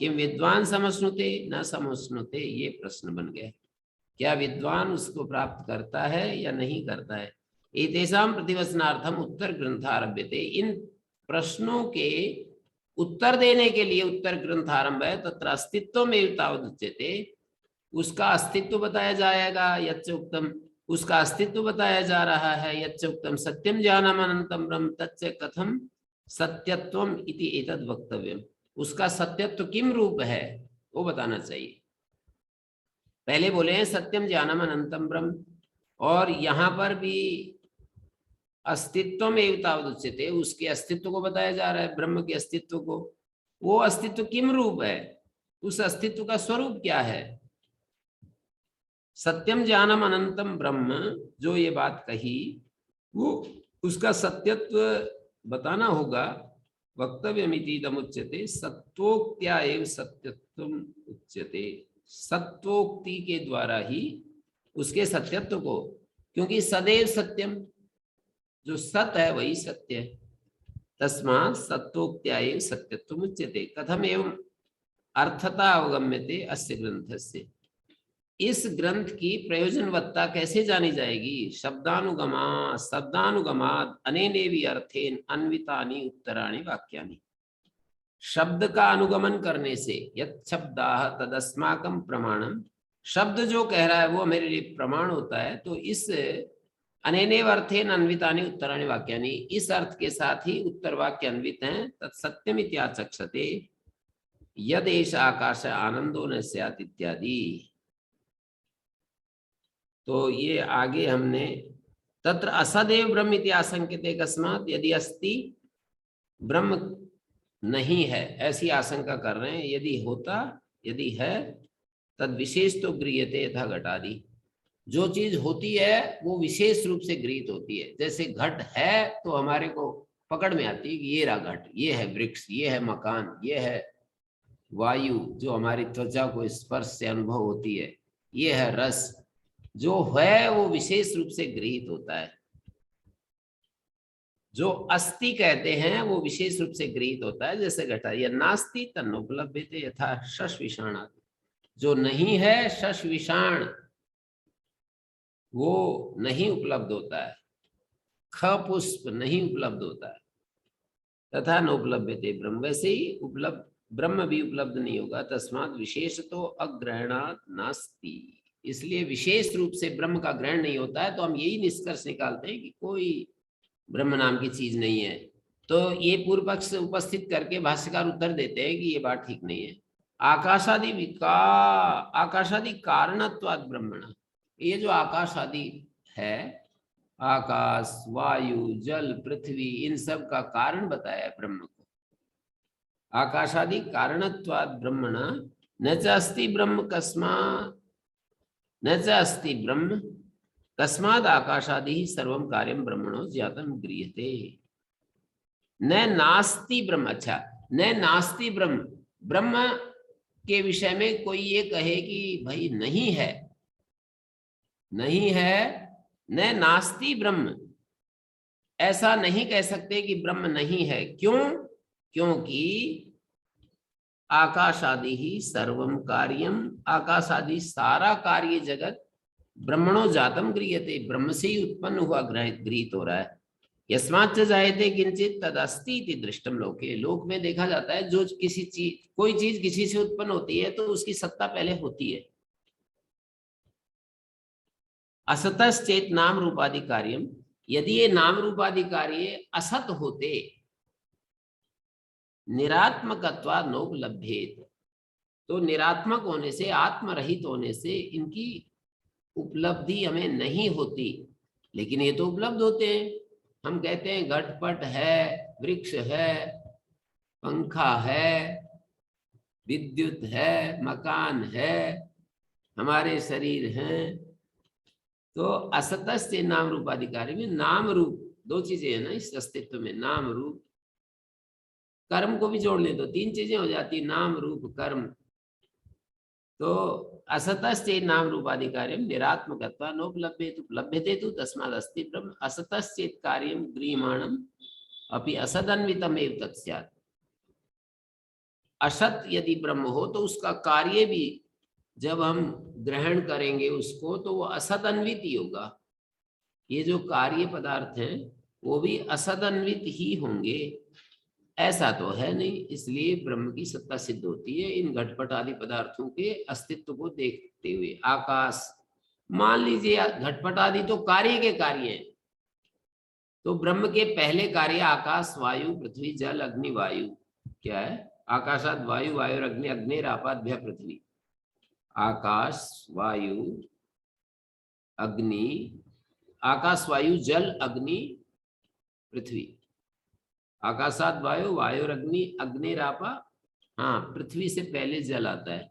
कि विद्वान समश्नुते न समश्नुते, ये प्रश्न बन गया, क्या विद्वान उसको प्राप्त करता है या नहीं करता है। एतेषां प्रतिवचनार्थम उत्तर ग्रंथ आरभ्यते, इन प्रश्नों के उत्तर देने के लिए उत्तर ग्रंथ आरंभ है। तत्र अस्तित्व में तावदुच्यते, उसका अस्तित्व बताया जाएगा, यच्च उक्तम, उसका अस्तित्व बताया जा रहा है, यच्च उक्तम सत्यम ज्ञानम अनंतम ब्रह्म तच्च कथम सत्यत्वम इति एतद् वक्तव्यम, उसका सत्यत्व किम रूप है वो बताना चाहिए। पहले बोले हैं सत्यम ज्ञानम अनंतम ब्रह्म, और यहाँ पर भी अस्तित्व में तावदुच्यते, उसके अस्तित्व को बताया जा रहा है, ब्रह्म के अस्तित्व को, वो अस्तित्व किम रूप है, उस अस्तित्व का स्वरूप क्या है। सत्यम ज्ञानम अनंतम ब्रह्म जो ये बात कही, वो उसका सत्यत्व बताना होगा। वक्तव्यमितीदम उच्यते सत्वोक्त्या एव सत्यत्वम उच्यते, सत्वोक्ति के द्वारा ही उसके सत्यत्व को, क्योंकि सदैव सत्यम, जो सत है वही सत्य है। तस्मात् सत्वोक्त्या एव सत्यत्वम् उच्यते। कथम एवं अर्थता अवगम्यते अस्य ग्रंथस्य। इस ग्रंथ की प्रयोजनवत्ता कैसे जानी जाएगी? शब्दानुगमात् अनेनेवि अर्थेन अन्वितानि उत्तराणि वाक्यानि। शब्द का अनुगमन करने से, यत् शब्दाः तदस्माकं प्रमाणम, शब्द जो कह रहा है वो मेरे लिए प्रमाण होता है। तो इस अनेनेव अर्थेन अन्वितानि उत्तराणि वाक्यानि, इस अर्थ के साथ ही उत्तर वाक्य अन्वित हैं। तत्सत्यम इत्याचक्षते यदेष आकाश आनंदो न स्यात् इत्यादि। तो ये आगे हमने तत्र असदेव ब्रह्म इति आशंक्यते कस्मात्, यदि अस्ति ब्रह्म नहीं है ऐसी आशंका कर रहे हैं। यदि होता, यदि है, तद विशेष तो गृह्यते यथा घटादि। जो चीज होती है वो विशेष रूप से गृहीत होती है। जैसे घट है तो हमारे को पकड़ में आती है कि ये रहा घट, ये है वृक्ष, ये है मकान, ये है वायु जो हमारी त्वचा को स्पर्श से अनुभव होती है, ये है रस। जो है वो विशेष रूप से गृहीत होता है। जो अस्ति कहते हैं वो विशेष रूप से गृहीत होता है। जैसे घटा, या नास्ति तन्नोपलभ्यते यथा शश विषाण। जो नहीं है शश विषाण वो नहीं उपलब्ध होता है। ख पुष्प नहीं उपलब्ध होता है। तथा नोपलभ्यते ब्रह्म, वैसे ही उपलब्ध ब्रह्म भी उपलब्ध नहीं होगा। तस्मात् विशेष तो अग्रहणात् नास्ति। इसलिए विशेष रूप से ब्रह्म का ग्रहण नहीं होता है। तो हम यही निष्कर्ष निकालते हैं कि कोई ब्रह्म नाम की चीज नहीं है। तो ये पूर्व पक्ष उपस्थित करके भाष्यकार उत्तर देते हैं कि ये बात ठीक नहीं है। आकाशादि कारणत्वात् ब्रह्मण, ये जो आकाश आदि है, आकाश, वायु, जल, पृथ्वी, इन सब का कारण बताया ब्रह्म को। आकाशादि कारणत्वात् ब्रह्मण न च अस्ति ब्रह्म कस्मात्, न च अस्ति ब्रह्म कस्माद् आकाशादि सर्वं कार्यं ब्रह्मणो ज्ञातं गृह्यते। न नास्ति ब्रह्म, अच्छा, न नास्ति ब्रह्म, ब्रह्म के विषय में कोई ये कहे कि भाई नहीं है, नहीं है, न नास्ति ब्रह्म, ऐसा नहीं कह सकते कि ब्रह्म नहीं है। क्यों? क्योंकि आकाशादि ही सर्वम कार्यम, आकाशादि सारा कार्य जगत ब्रह्मणो जातम गृह्यते, ब्रह्म से ही उत्पन्न हुआ गृहीत हो रहा है। यस्माच्च जायते किंचित तदस्ति इति दृष्टम लोके, लोक में देखा जाता है जो किसी चीज, कोई चीज किसी से उत्पन्न होती है तो उसकी सत्ता पहले होती है। असतश्चेत नाम रूपादि कार्यम, यदि ये नाम रूपादि कार्य असत होते, निरात्मकत्वात् नोपलभ्येत, तो निरात्मक होने से, आत्मरहित होने से इनकी उपलब्धि हमें नहीं होती। लेकिन ये तो उपलब्ध होते हैं। हम कहते हैं घटपट है, वृक्ष है, पंखा है, विद्युत है, मकान है, हमारे शरीर हैं। तो असतस्य नाम रूपाधिकारी में नाम रूप दो चीजें हैं ना इस अस्तित्व में, नाम रूप। कर्म को भी जोड़ ले तो तीन चीजें हो जाती, नाम रूप कर्म। तो असतश्चेत् नाम रूपाधिकार्यं निरात्मकत्वा नोपलभ्येत, उपलभ्यते तु तस्माद् अस्ति ब्रह्म। असतश्चेत् कार्यं गृह्यमाणम् अपि असदन्वितम् एव तत् स्यात्। असत यदि ब्रह्म हो तो उसका कार्य भी जब हम ग्रहण करेंगे उसको तो वो असदन्वित ही होगा। ये जो कार्य पदार्थ हैं वो भी असदन्वित ही होंगे, ऐसा तो है नहीं। इसलिए ब्रह्म की सत्ता सिद्ध होती है इन घटपट आदि पदार्थों के अस्तित्व को देखते हुए। आकाश, मान लीजिए घटपट आदि तो कार्य के कार्य हैं, तो ब्रह्म के पहले कार्य आकाश, वायु, पृथ्वी, जल, अग्नि, वायु क्या है? आकाशाद वायु, वायु अग्नि, अग्निरापाद्भ्य पृथ्वी। आकाश, वायु, अग्नि, आकाश, वायु, जल, अग्नि, पृथ्वी। आकाशात वायु, वायु अग्नि, अग्निरापा, हाँ पृथ्वी से पहले जल आता है।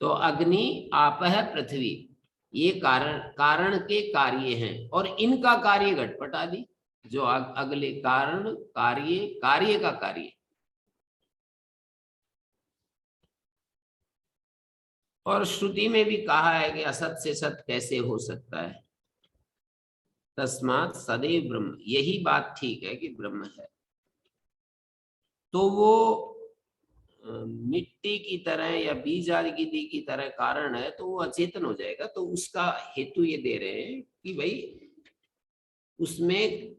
तो अग्नि, आप है, पृथ्वी, ये कारण के कार्य हैं। और इनका कार्य घटपट आदि जो अगले कारण, कार्य का कार्य। और श्रुति में भी कहा है कि असत से सत कैसे हो सकता है। तस्मात् सदैव ब्रह्म, यही बात ठीक है कि ब्रह्म है। तो वो मिट्टी की तरह या बीज आदि की तरह कारण है, तो वो अचेतन हो जाएगा। तो उसका हेतु ये दे रहे हैं कि भाई उसमें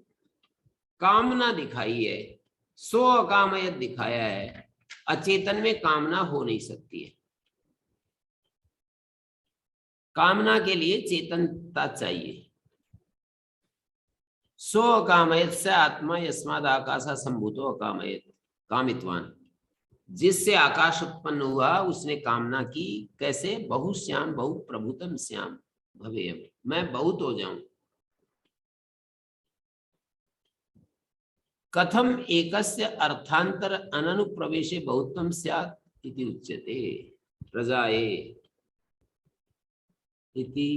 कामना दिखाई है, सो अकामयत दिखाया है, अचेतन में कामना हो नहीं सकती है। कामना के लिए चेतनता चाहिए। सो अकामयत से आत्मा यस्माद आकाशा संभूतो अकामयत कामित्वान, जिससे आकाश उत्पन्न हुआ उसने कामना की। कैसे? बहुश्याम बहु प्रभुतम श्याम भवेयम, मैं बहुत हो जाऊं। कथम एकस्य अर्थांतर अननुप्रवेशे बहुत्वम स्यात् इति उच्यते। प्रजाए इति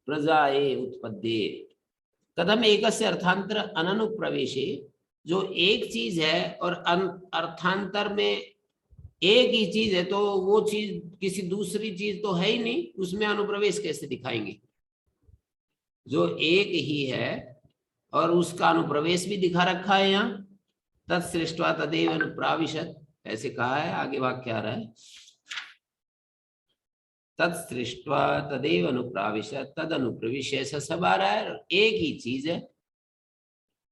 प्रजाए उत्पद्ये। कथम एकस्य अर्थांतर अननुप्रवेशे, जो एक चीज है और अर्थांतर में एक ही चीज है, तो वो चीज किसी दूसरी चीज तो है ही नहीं, उसमें अनुप्रवेश कैसे दिखाएंगे? जो एक ही है और उसका अनुप्रवेश भी दिखा रखा है यहाँ। तत्सृष्ट्वा तदेव अनुप्राविशत, ऐसे कहा है। आगे वाक्य आ रहा है, तत्सृष्ट्वा तदेव अनुप्राविशत तद अनुप्रविश्य, ऐसा सब आ रहा है। एक ही चीज है।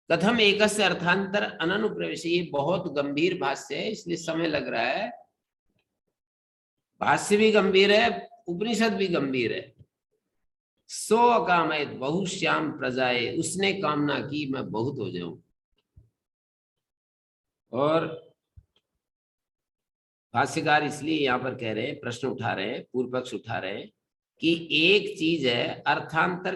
कथम एकस्य अर्थांतर अननुप्रवेश, ये बहुत गंभीर भाष्य है, इसलिए समय लग रहा है। भाष्य भी गंभीर है, उपनिषद भी गंभीर है। सो अकामयत बहुश्याम प्रजाए, उसने कामना की मैं बहुत हो जाऊं। और भाष्यकार इसलिए यहाँ पर कह रहे हैं, प्रश्न उठा रहे हैं, पूर्व पक्ष उठा रहे हैं कि एक चीज है, अर्थांतर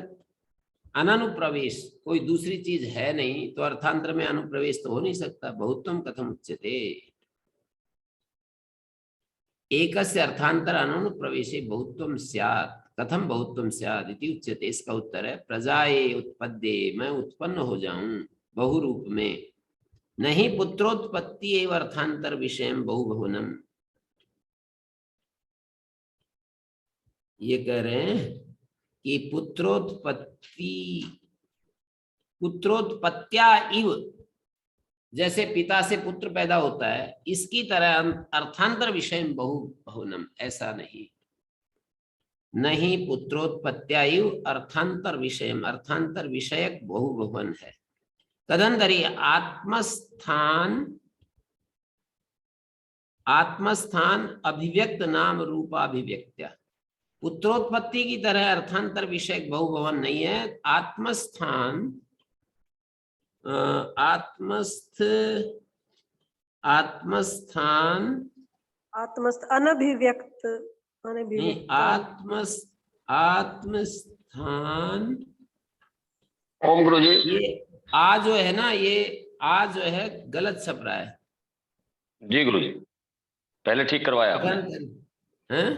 अननुप्रवेश, कोई दूसरी चीज है नहीं, तो अर्थांतर में अनुप्रवेश तो हो नहीं सकता। बहुत्वम कथम उच्यते, एकस्य अर्थांतर अननुप्रवेशे बहुत्वम स्यात्, कथम बहुत्वम स्यात् इति उच्यते। इसका उत्तर है प्रजाए उत्पद्ये, मैं उत्पन्न हो जाऊं बहुरूप में। नहीं पुत्रोत्पत्ति एवं अर्थांतर विषयम बहुभुवनम, ये कह रहे हैं कि पुत्रोत्पत्त्या इव, जैसे पिता से पुत्र पैदा होता है, इसकी तरह अर्थांतर विषय बहुभुवनम, ऐसा नहीं। नहीं पुत्रोत्पत्त्या इव अर्थांतर विषय, अर्थांतर विषयक बहुभुवन है। तदंतरी आत्मस्थान अभिव्यक्त नाम रूपाभिव्यक्त्या, पुत्रोत्पत्ति की तरह अर्थांतर विषयक बहुभवन नहीं है। आत्मस्थान अनभिव्यक्त, आत्मस्थान। ओम गुरु जी, ये आ जो है ना, ये आ जो है गलत छप रहा है। जी गुरु जी, पहले ठीक करवाया आपने। हैं?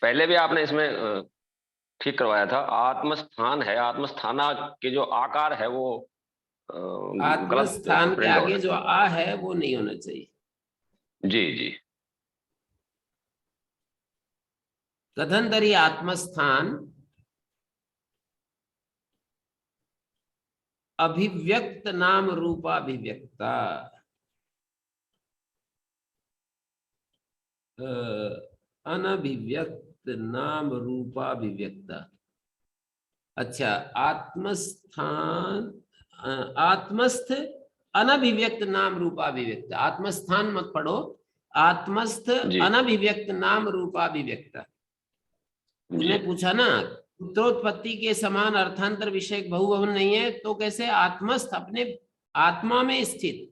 पहले भी आपने इसमें ठीक करवाया था। आत्मस्थान है, आत्मस्थाना के जो आकार है वो आत्मस्थान के आगे जो आ है वो नहीं होना चाहिए। जी जी। कथनतरी आत्मस्थान अभिव्यक्त नाम रूपाभिव्यक्ता, अनभिव्यक्त नाम रूपाभिव्यक्ता। अच्छा, आत्मस्थान आत्मस्थ अनभिव्यक्त नाम रूपाभिव्यक्ता, आत्मस्थान मत पढ़ो, आत्मस्थ अनभिव्यक्त नाम रूपाभिव्यक्ता। तुमने पूछा ना, पुत्रोत्पत्ति के समान अर्थांतर विषयक बहुभवन नहीं है, तो कैसे? आत्मस्थ, अपने आत्मा में स्थित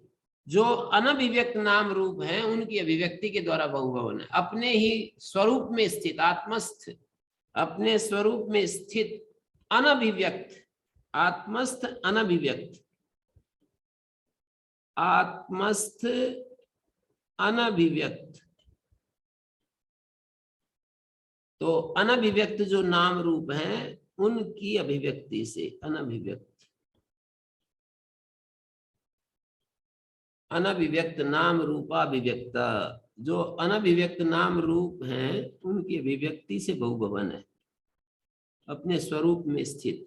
जो अनभिव्यक्त नाम रूप हैं, उनकी अभिव्यक्ति के द्वारा बहुभवन है। अपने ही स्वरूप में स्थित आत्मस्थ, अपने स्वरूप में स्थित अनभिव्यक्त, आत्मस्थ अनभिव्यक्त, आत्मस्थ अनभिव्यक्त। तो अनभिव्यक्त जो नाम रूप हैं उनकी अभिव्यक्ति से अनभिव्यक्त, अनभिव्यक्त नाम रूपाभिव्यक्ता, जो अनभिव्यक्त नाम रूप हैं उनकी अभिव्यक्ति से बहुभवन है, अपने स्वरूप में स्थित।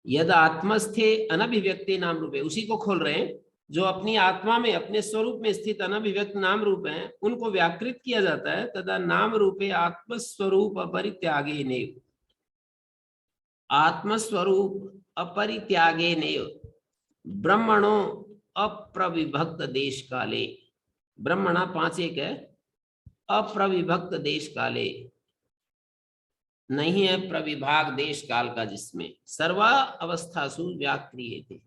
यद आत्मस्थे अनभिव्यक्ति नाम रूपे, उसी को खोल रहे हैं। जो अपनी आत्मा में अपने स्वरूप में स्थित अनभिव्यक्त नाम रूप हैं उनको व्याकृत किया जाता है। तदा नाम रूपे आत्मस्वरूप अपरित्यागे नेव, आत्मस्वरूप अपरित्यागे नेव ब्रह्मणो अप्रविभक्त देश काले, ब्रह्मणा 5 एक है, अप्रविभक्त देश काले नहीं है प्रविभाग देश काल का, जिसमें सर्वा अवस्थासु व्याक्रियते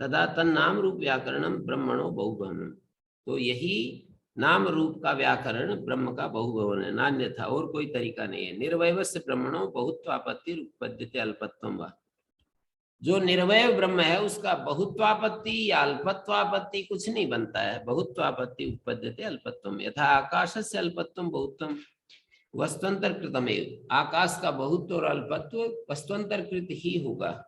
तदा तन्नाम रूप व्याकरणम ब्रह्मणो बहुभवन। तो यही नाम रूप का व्याकरण ब्रह्म का बहुभवन है, नान्य था, और कोई तरीका नहीं है। निर्वयवस्य ब्रह्मणो बहुत्वापत्ति उपपद्यते अल्पत्वम वा, जो निर्वय ब्रह्म है उसका बहुत्वापत्ति या अल्पत्वापत्ति कुछ नहीं बनता है। बहुत्वापत्ति उपपद्यते अल्पत्वम, यथा आकाशस्य अल्पत्वम बहुत्वम वस्तुअंतर कृतमेव, आकाश का बहुत्व और अल्पत्व वस्तुअंतर कृत ही होगा।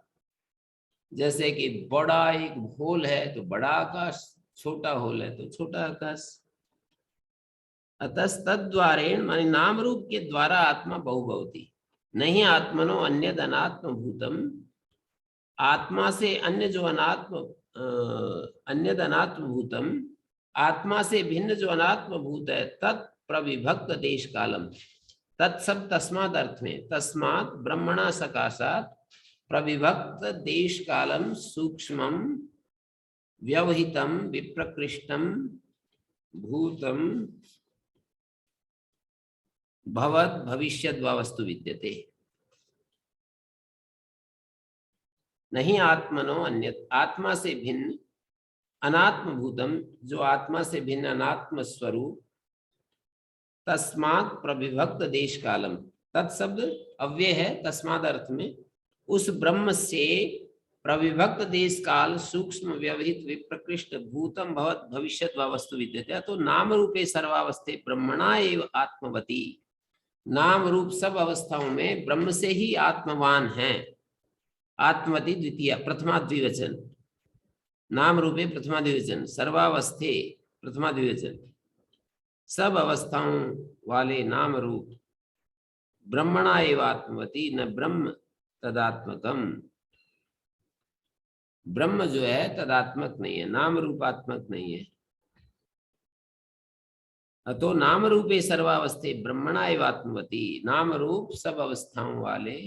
जैसे कि बड़ा एक होल है तो बड़ा आकाश, छोटा होल है तो छोटा आकाश। अतः तद्वारेण माने नाम रूप के द्वारा आत्मा बहुभवती, नहीं आत्मनो अन्यद अनात्म भूतम, आत्मा से अन्य जो अनात्म अन्यद अनात्म भूतम, आत्मा से भिन्न जो अनात्म भूत है, तत् प्रविभक्त देश कालम, तत्सब तस्माद अर्थ में, तस्मात् ब्रह्मणा सकाशात प्रविभक्त देश कालम सूक्ष्मम व्यवहितम विप्रकृष्टम भूतम भवद भविष्यद् वा वस्तु विद्यते। नहीं आत्मनो अन्य, आत्मा से भिन्न अनात्म भूतम, जो आत्मा से भिन्न अनात्म स्वरूप, तस्मात् प्रविभक्त देश कालम, तत्शब्द अव्यय है तस्माद अर्थ में, उस ब्रह्म से प्रविभक्त देश काल सूक्ष्म व्यवहित विप्रकृष्ट भूतम भवत भविष्यत् वा वस्तु विद्यते। तो नाम रूपे सर्वावस्थे ब्रह्मणा एव आत्मवती, नाम रूप सब अवस्थाओं में ब्रह्म से ही आत्मवान है। आत्मवती द्वितीय प्रथमा द्विवचन, नाम रूपे प्रथमा द्विवचन, सर्वावस्थे प्रथमा द्विवचन, सब अवस्थाओं वाले नाम रूप ब्रह्मणा एव आत्मवती, न ब्रह्म तदात्मकम, ब्रह्म जो है तदात्मक नहीं है, नाम रूपात्मक नहीं है। अतो नाम रूपे सर्वावस्थे ब्रह्मणा एव आत्मवती, नाम रूप सब अवस्थाओं वाले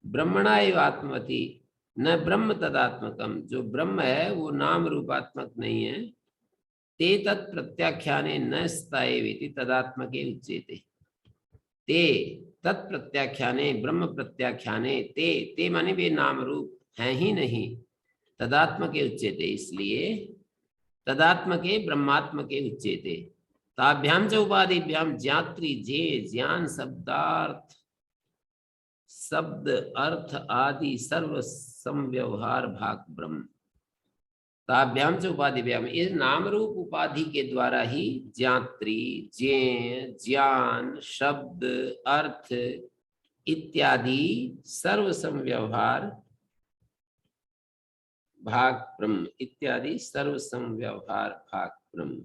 ब्रह्मणा एव आत्मवती, न ब्रह्म तदात्मकम, जो ब्रह्म है वो नाम रूपात्मक नहीं है। ते तत् प्रत्याख्याने न स्थायेवेति तदात्मके उच्यते, ते तत् प्रत्याख्याने ब्रह्म प्रत्याख्याने, ते माने वे नाम रूप हैं ही नहीं, तदात्मके उच्यते, इसलिए तदात्मके ब्रह्मात्मके उच्यते। ताभ्याम च उपाधिभ्याम ज्ञात्री जे ज्ञान शब्दार्थ शब्द अर्थ आदि सर्व संव्यवहार भाग ब्रह्म। ताभ्याम च उपाधिभ्याम, इस नाम रूप उपाधि के द्वारा ही ज्ञात्री ज्ञेय ज्ञान शब्द अर्थ इत्यादि सर्व संव्यवहार भाग ब्रह्म, इत्यादि सर्व संव्यवहार भाग ब्रह्म।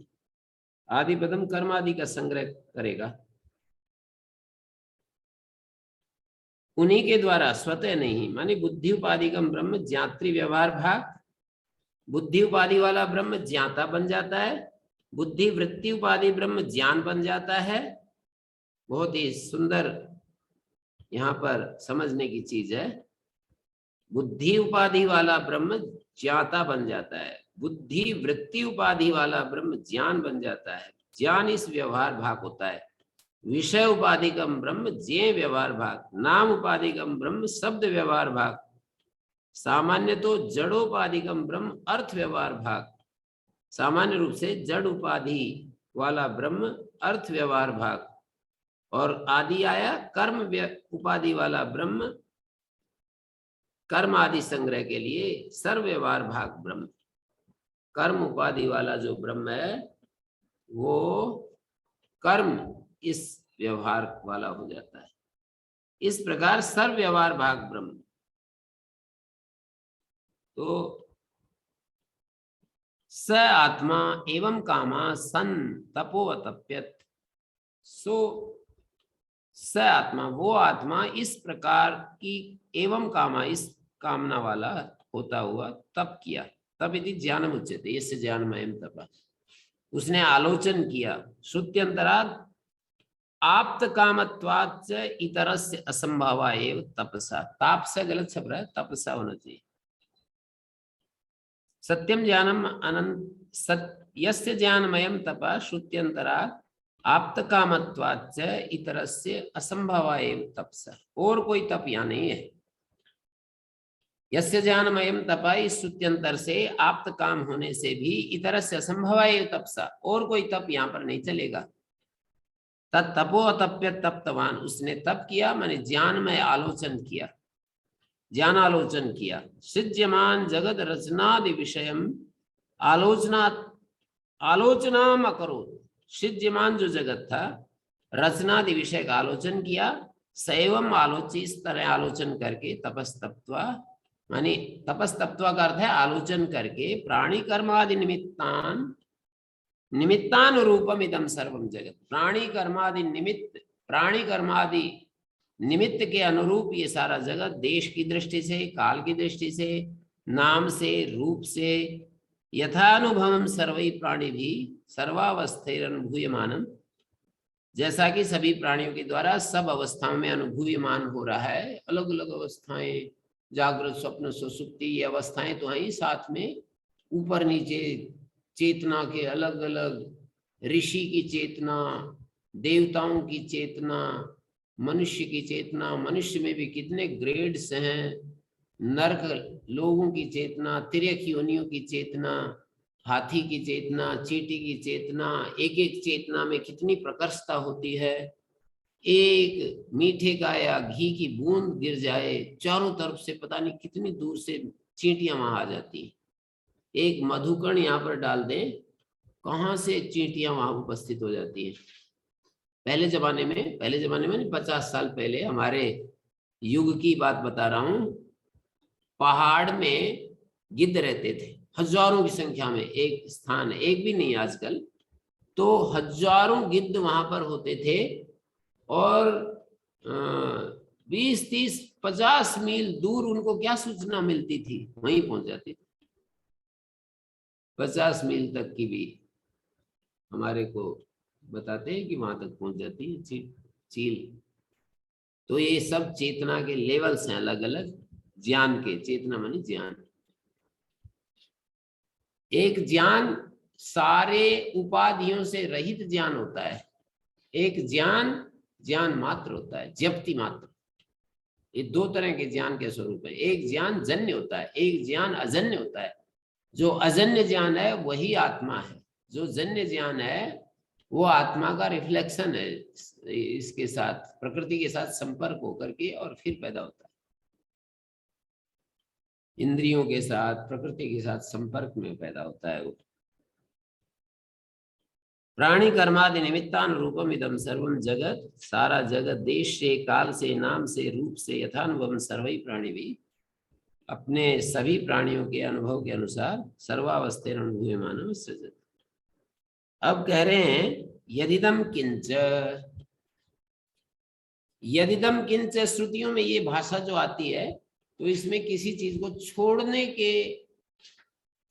आदि पदम कर्म आदि का संग्रह करेगा, उन्हीं के द्वारा, स्वतः नहीं। माने बुद्धि उपाधिकम ब्रह्म ज्ञात्री व्यवहार भाग, बुद्धि उपाधि वाला ब्रह्म ज्ञाता बन जाता है, बुद्धि वृत्ति उपाधि ब्रह्म ज्ञान बन जाता है। बहुत ही सुंदर यहाँ पर समझने की चीज है। बुद्धि उपाधि वाला ब्रह्म ज्ञाता बन जाता है, बुद्धि वृत्ति उपाधि वाला ब्रह्म ज्ञान बन जाता है, ज्ञान इस व्यवहार भाग होता है। विषय उपाधिकम ब्रह्म ज्ञेय व्यवहार भाग, नाम उपाधिकम ब्रह्म शब्द व्यवहार भाग, सामान्य तो जड़ोपाधिकम ब्रह्म अर्थ व्यवहार भाग, सामान्य रूप से जड़ उपाधि वाला ब्रह्म अर्थ व्यवहार भाग, और आदि आया कर्म उपाधि वाला ब्रह्म कर्म आदि संग्रह के लिए सर्व व्यवहार भाग ब्रह्म। कर्म उपाधि वाला जो ब्रह्म है वो कर्म इस व्यवहार वाला हो जाता है। इस प्रकार सर्व व्यवहार भाग ब्रह्म। तो स आत्मा एवं कामा सन तपोवतप्यत, सो स आत्मा, वो आत्मा इस प्रकार की एवं कामा, इस कामना वाला होता हुआ तप किया। तप इति ज्ञानम उच्यते, यस्य ज्ञानमयम तप, उसने आलोचन किया। श्रुत्यंतरात् आप्त कामत्वाच्च इतरस्य असंभवा एव तपसा, ताप से गलत छप रहा है, तपसा होना चाहिए। सत्यम ज्ञानम अनंत यस्य ज्ञानमयम तप श्रुत्यंतरात् आप्त कामत्वाच्च इतरस्य असंभवा एव तपसा, और कोई तप यहाँ नहीं है। यस्य ज्ञानमयम तप, इस श्रुत्यंतर से आप्त काम होने से भी इतरस्य असंभवा एव तपसा, और कोई तप यहाँ पर नहीं चलेगा। तपो अतप्य तप्तवान, उसने तप किया माने ज्ञान में आलोचन किया, ज्ञान आलोचन किया। सृज्यमान जगत रचनादि विषयम आलोचना आलोचनाम अकरोत्, सृज्यमान जो जगत था रचनादि विषय का आलोचन किया। सैवम आलोची, इस तरह आलोचन करके तपस्तप्त्वा, मानी तपस्तप्त्वा का अर्थ है आलोचन करके, प्राणी कर्मादि निमित्तान निमित्तानुरूपम इदम सर्वम जगत, प्राणी कर्मादि निमित्त, प्राणी कर्मादि निमित्त के अनुरूप ये सारा जगत, देश की दृष्टि से, काल की दृष्टि से, नाम से, रूप से, यथानुभवम सर्वै प्राणी भी सर्वावस्थैरनुभूयमानम, जैसा कि सभी प्राणियों के द्वारा सब अवस्थाओं में अनुभूयमान हो रहा है। अलग अलग अवस्थाएं, जागृत स्वप्न सुषुप्ति, ये अवस्थाएं तो हैं साथ में, ऊपर नीचे चेतना के अलग अलग, ऋषि की चेतना, देवताओं की चेतना, मनुष्य की चेतना, मनुष्य में भी कितने ग्रेड्स हैं, नरक लोगों की चेतना, तिर्यक योनियों की चेतना, हाथी की चेतना, चींटी की चेतना, एक एक चेतना में कितनी प्रकर्षता होती है। एक मीठे का या घी की बूंद गिर जाए, चारों तरफ से पता नहीं कितनी दूर से चींटियां वहां आ जाती हैं। एक मधुकण यहाँ पर डाल दें, कहाँ से चींटियां वहां उपस्थित हो जाती हैं। पहले जमाने में 50 साल पहले, हमारे युग की बात बता रहा हूं, पहाड़ में गिद्ध रहते थे हजारों की संख्या में, एक स्थान, एक भी नहीं आजकल, तो हजारों गिद्ध वहां पर होते थे, और 20, 30, 50 मील दूर उनको क्या सूचना मिलती थी, वहीं पहुंच जाती थी। 50 मील तक की भी हमारे को बताते हैं कि वहां तक पहुंच जाती है चील। तो ये सब चेतना के लेवल्स हैं अलग अलग, ज्ञान के, चेतना मानी ज्ञान। एक ज्ञान सारे उपाधियों से रहित ज्ञान होता है, एक ज्ञान मात्र होता है, ज्ञप्ति मात्र। ये दो तरह के ज्ञान के स्वरूप है। एक ज्ञान जन्य होता है, एक ज्ञान अजन्य होता है। जो अजन्य ज्ञान है वही आत्मा है, जो जन्य ज्ञान है वो आत्मा का रिफ्लेक्शन है, इसके साथ, प्रकृति के साथ संपर्क होकर के और फिर पैदा होता है। इंद्रियों के साथ, प्रकृति के साथ संपर्क में पैदा होता है वो। प्राणी कर्मादि निमित्तानुरूपम इदम सर्वम जगत, सारा जगत देश से, काल से, नाम से, रूप से, यथानुभवम सर्वै प्राणी भी, अपने सभी प्राणियों के अनुभव के अनुसार सर्वावस्थेन अनुभूयमानम सृजत। अब कह रहे हैं यदिदम किंच, यदिदम किंच, श्रुतियों में ये भाषा जो आती है तो इसमें किसी चीज को छोड़ने के,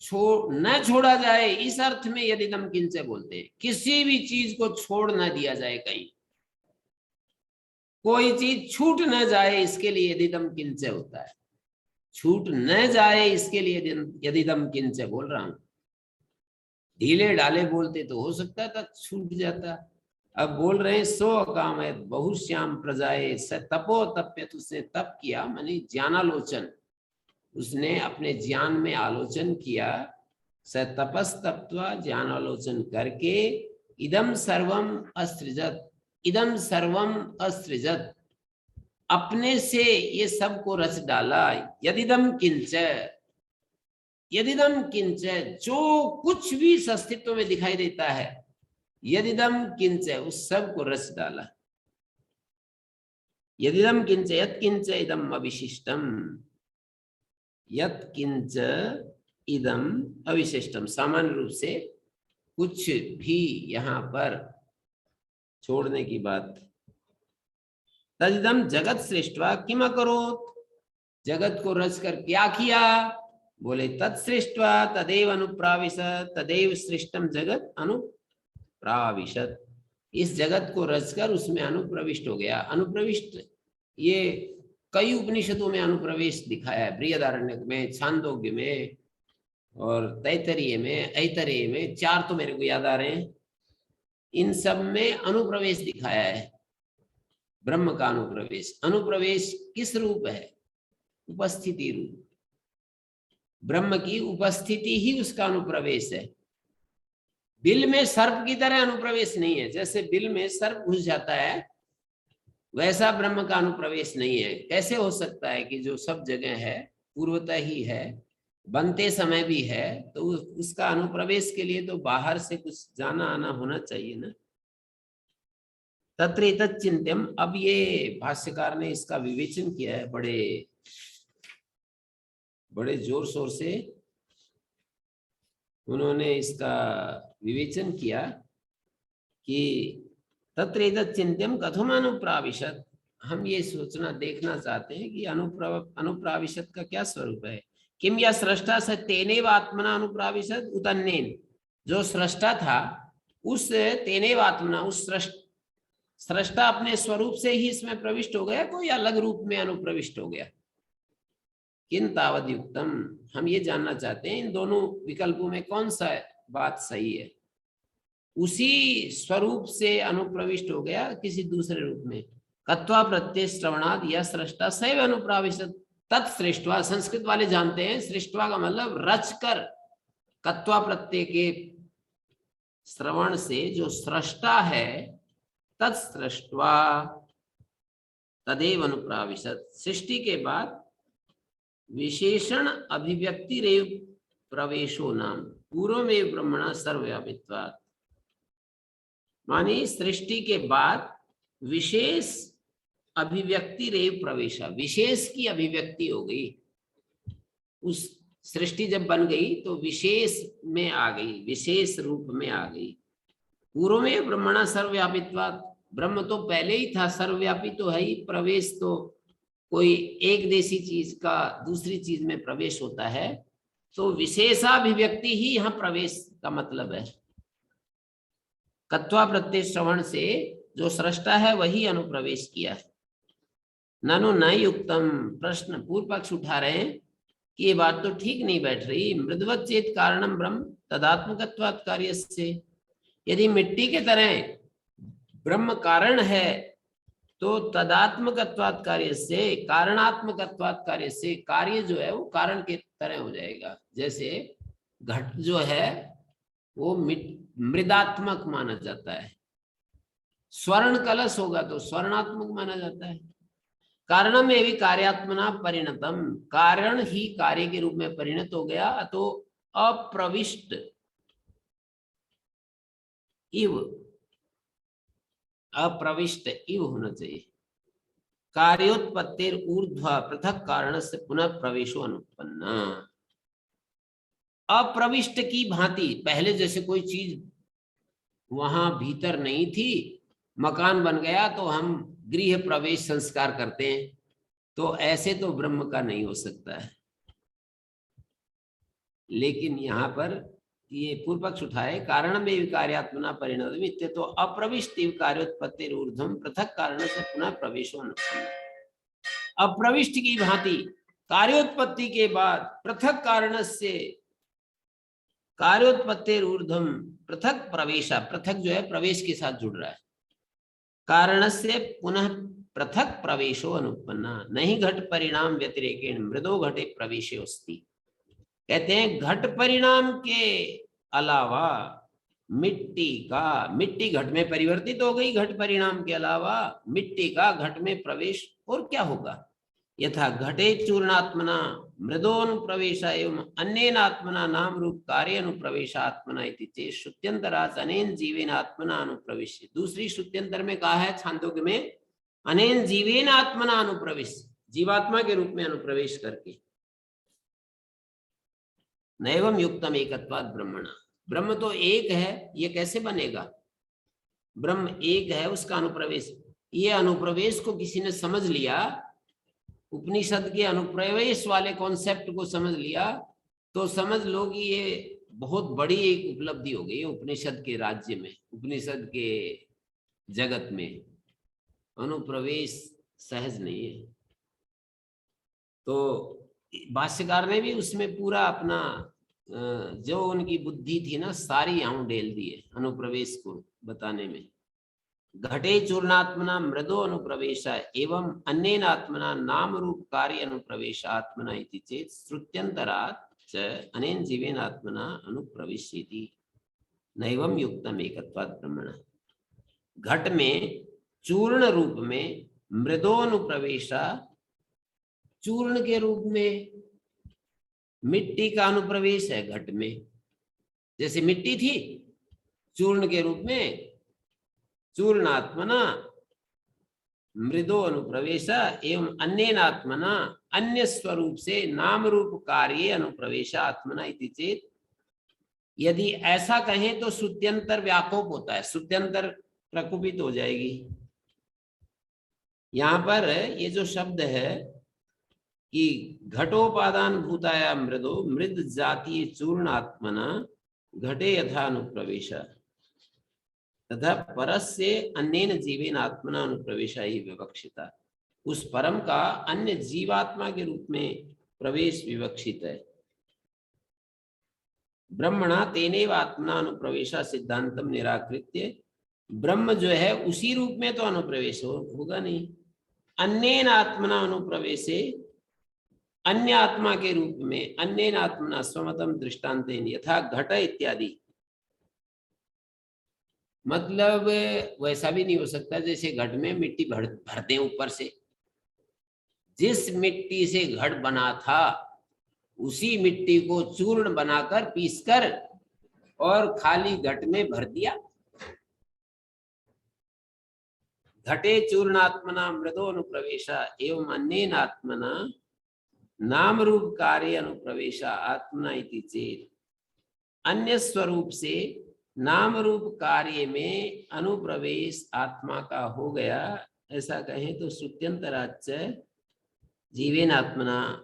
न छोड़ा जाए, इस अर्थ में यदिदम किंच बोलते हैं। किसी भी चीज को छोड़ न दिया जाए, कहीं कोई चीज छूट न जाए, इसके लिए यदिदम किंच होता है। छूट न जाए इसके लिए यदिदम किंच बोल रहा हूं। ढीले ढाले बोलते तो हो सकता था छूट जाता। अब बोल रहे हैं सो काम है बहुश्याम प्रजाए स तपो तप्यत, उसने तप किया मानी ज्ञानालोचन, उसने अपने ज्ञान में आलोचन किया। स तपस तप्त्वा, ज्ञानालोचन करके, इदम सर्वम असृजत, इदम सर्वम असृजत, अपने से ये सब को रच डाला। यदिदम किंच, यदिदम किंच, जो कुछ भी इस अस्तित्व में दिखाई देता है, यदिदम किंच, उस सब को रच डाला। यदिदम किंच यत् किंच इदम अविशिष्टम, यत् किंच इदम अविशिष्टम, सामान्य रूप से कुछ भी यहाँ पर छोड़ने की बात तदिदम जगत सृष्ट्वा किम अकरोत्, जगत को रच कर क्या किया? बोले तत्सृष्ट्वा तदेव अनुप्राविशत, तदेव सृष्टम जगत अनुप्राविशत। इस जगत को रचकर उसमें अनुप्रविष्ट हो गया। अनुप्रविष्ट ये कई उपनिषदों में अनुप्रवेश दिखाया है, बृहदारण्यक में, छांदोग्य में और तैतरीय में, ऐतरेय में, 4 तो मेरे को याद आ रहे हैं। इन सब में अनुप्रवेश दिखाया है, ब्रह्म का अनुप्रवेश। अनुप्रवेश किस रूप है? उपस्थिति रूप। ब्रह्म की उपस्थिति ही उसका अनुप्रवेश है। बिल में सर्प की तरह अनुप्रवेश नहीं है। जैसे बिल में सर्प घुस जाता है, वैसा ब्रह्म का अनुप्रवेश नहीं है। कैसे हो सकता है कि जो सब जगह है, पूर्वतः ही है, बनते समय भी है, तो उसका अनुप्रवेश के लिए तो बाहर से कुछ जाना आना होना चाहिए ना। तत्र एतत् चिंत्यम। अब ये भाष्यकार ने इसका विवेचन किया है बड़े बड़े जोर शोर से। उन्होंने इसका विवेचन किया कि तत्र एतत् चिंत्यम कथम अनुप्राविशत। हम ये सोचना देखना चाहते हैं कि अनुप्राविशत का क्या स्वरूप है। किम या सृष्टा स तेनेव आत्मना अनुप्राविशत उतन्नेन। जो सृष्टा था उस तेनेव आत्मना, उस सृष्टा अपने स्वरूप से ही इसमें प्रविष्ट हो गया, कोई अलग रूप में अनुप्रविष्ट हो गया। किन तावद युक्तम। हम ये जानना चाहते हैं इन दोनों विकल्पों में कौन सा बात सही है। उसी स्वरूप से अनुप्रविष्ट हो गया किसी दूसरे रूप में। कत्वा प्रत्यय श्रवणाद या सृष्टा सैव अनुप्राविशत तत्सृष्टवा। संस्कृत वाले जानते हैं सृष्टवा का मतलब रच कर। कत्वा प्रत्यय के श्रवण से जो सृष्टा है, तत्सृष्टवा तदेव अनुप्राविशत। सृष्टि के बाद विशेषण अभिव्यक्ति रेव प्रवेशो नाम पूर्व में ब्रह्मणा सर्वव्यापित्वात्। मानी सृष्टि के बाद विशेष अभिव्यक्ति रेव प्रवेशा, विशेष की अभिव्यक्ति हो गई। उस सृष्टि जब बन गई तो विशेष में आ गई, विशेष रूप में आ गई। पूर्व में ब्रह्मणा सर्वव्यापित्वात्। ब्रह्म तो पहले ही था, सर्वव्यापी तो है ही। प्रवेश तो कोई एक देशी चीज का दूसरी चीज में प्रवेश होता है, तो विशेषाभिव्यक्ति ही यहाँ प्रवेश का मतलब है। कत्वा प्रत्यय श्रवण से जो सृष्टा है वही अनुप्रवेश किया है। ननु न युक्तम। प्रश्न पूर्व पक्ष उठा रहे हैं कि ये बात तो ठीक नहीं बैठ रही। मृदवत चेत कारणम ब्रह्म तदात्मकत्वात् कार्यस्य। यदि मिट्टी के तरह ब्रह्म कारण है तो तदात्मकत्वात् कार्य से, कारणात्मकत्वात् कार्य से, कार्य जो है वो कारण के तरह हो जाएगा। जैसे घट जो है वो मृदात्मक माना जाता है, स्वर्ण कलश होगा तो स्वर्णात्मक माना जाता है। कारणम एवं कार्यात्मना परिणतम। कारण ही कार्य के रूप में परिणत हो गया, तो अप्रविष्ट इव, अप्रविष्ट इव होना चाहिए। कार्योत्पत्तिर ऊर्ध्व पृथक कारण से पुनः प्रवेशो अनुपन्ना। अप्रविष्ट की भांति, पहले जैसे कोई चीज वहां भीतर नहीं थी, मकान बन गया तो हम गृह प्रवेश संस्कार करते हैं, तो ऐसे तो ब्रह्म का नहीं हो सकता है। लेकिन यहाँ पर ये पूर्व पक्ष उठाए कारण में कार्यात्मना परिणत तो अप्रविष्ट कार्योत्पत्ति ऊर्ध्वम पृथक कारण से पुनः प्रवेशो अनुपन्न। अप्रविष्ट की भांति कार्योत्पत्ति के बाद पृथक कारण से कार्योत्पत्ति ऊर्ध्वम पृथक प्रवेशा, पृथक जो है प्रवेश के साथ जुड़ रहा है, कारण से पुनः पृथक प्रवेशो अनुपन्ना। नहीं घट परिणाम व्यतिरेकेण मृदो घटे प्रवेशे अस्ति। कहते हैं घट परिणाम के अलावा मिट्टी घट में परिवर्तित हो गई, घट परिणाम के अलावा मिट्टी का घट में प्रवेश और क्या होगा। यथा घटे चूर्णात्मना मृदोनुप्रवेशा एवं अन्येन आत्मना नाम रूप कार्य अनुप्रवेशा आत्मना इति चेत् श्रुत्यंतरात् अनेन जीवेन आत्मना अनुप्रवेश्य। दूसरी श्रुत्यंतर में कहा है छांदोग्य में अनेन जीवेन आत्मना अनुप्रवेश, जीवात्मा के रूप में अनुप्रवेश करके। नैवम युक्तम एकत्वात् ब्रह्मणा। ब्रह्म तो एक है, ये कैसे बनेगा। ब्रह्म एक है, उसका अनुप्रवेश ये अनुप्रवेश को किसी ने समझ लिया, उपनिषद के अनुप्रवेश वाले कॉन्सेप्ट को समझ लिया, तो समझ लो कि ये बहुत बड़ी एक उपलब्धि हो गई उपनिषद के राज्य में, उपनिषद के जगत में। अनुप्रवेश सहज नहीं है। तो भाष्यकार ने भी उसमें पूरा अपना जो उनकी बुद्धि थी ना, सारी यहाँ डेल दी है अनुप्रवेश को बताने में। घटे चूर्णात्मना मृदो अनुप्रवेश एवं अन्येनात्मना नाम रूप कार्य अनुप्रवेश आत्मना इति चेत श्रुत्यंतरात् च अनेन जीवेन आत्मना अनुप्रविश्यति नैवं युक्तम एकत्वात् ब्रह्मण। घट में चूर्ण रूप में मृदो अनुप्रवेशा, चूर्ण के रूप में मिट्टी का अनुप्रवेश है घट में। जैसे मिट्टी थी, चूर्ण के रूप में चूर्णात्मना मृदो अनुप्रवेश एवं अन्येनात्मना अन्य स्वरूप से नाम रूप कार्य अनुप्रवेश आत्मना इति चेत। यदि ऐसा कहें तो श्रुत्यंतर व्याकोप होता है, श्रुत्यंतर प्रकुपित हो जाएगी। यहां पर ये जो शब्द है कि घटोपादान भूताया मृदो मृद जातीय चूर्णात्मना घटे यथा अनुप्रवेश तथा परस्य अन्येन जीवेन आत्मना अनुप्रवेशा ही विवक्षिता। उस परम का अन्य जीवात्मा के रूप में प्रवेश विवक्षित है। ब्रह्मणा तेनेव आत्मना अनुप्रवेशा सिद्धांतम निराकृत्य। ब्रह्म जो है उसी रूप में तो अनुप्रवेश होगा नहीं। अन्येन आत्मना अनुप्रवेशे, अन्य आत्मा के रूप में, अन्येन आत्मना स्वमतम दृष्टांतेन यथा घट इत्यादि। मतलब वैसा भी नहीं हो सकता जैसे घट में मिट्टी भरते हैं ऊपर से। जिस मिट्टी से घट बना था उसी मिट्टी को चूर्ण बनाकर पीसकर और खाली घट में भर दिया। घटे चूर्णात्मना मृदो अनुप्रवेशा एवं अन्येन आत्मना नाम रूप कार्य अनुप्रवेशा आत्मना इति चेत। अन्य स्वरूप से नाम रूप कार्य में अनुप्रवेश आत्मा का हो गया, ऐसा कहें तो श्रुत्यंतराच्च जीवेन आत्मना,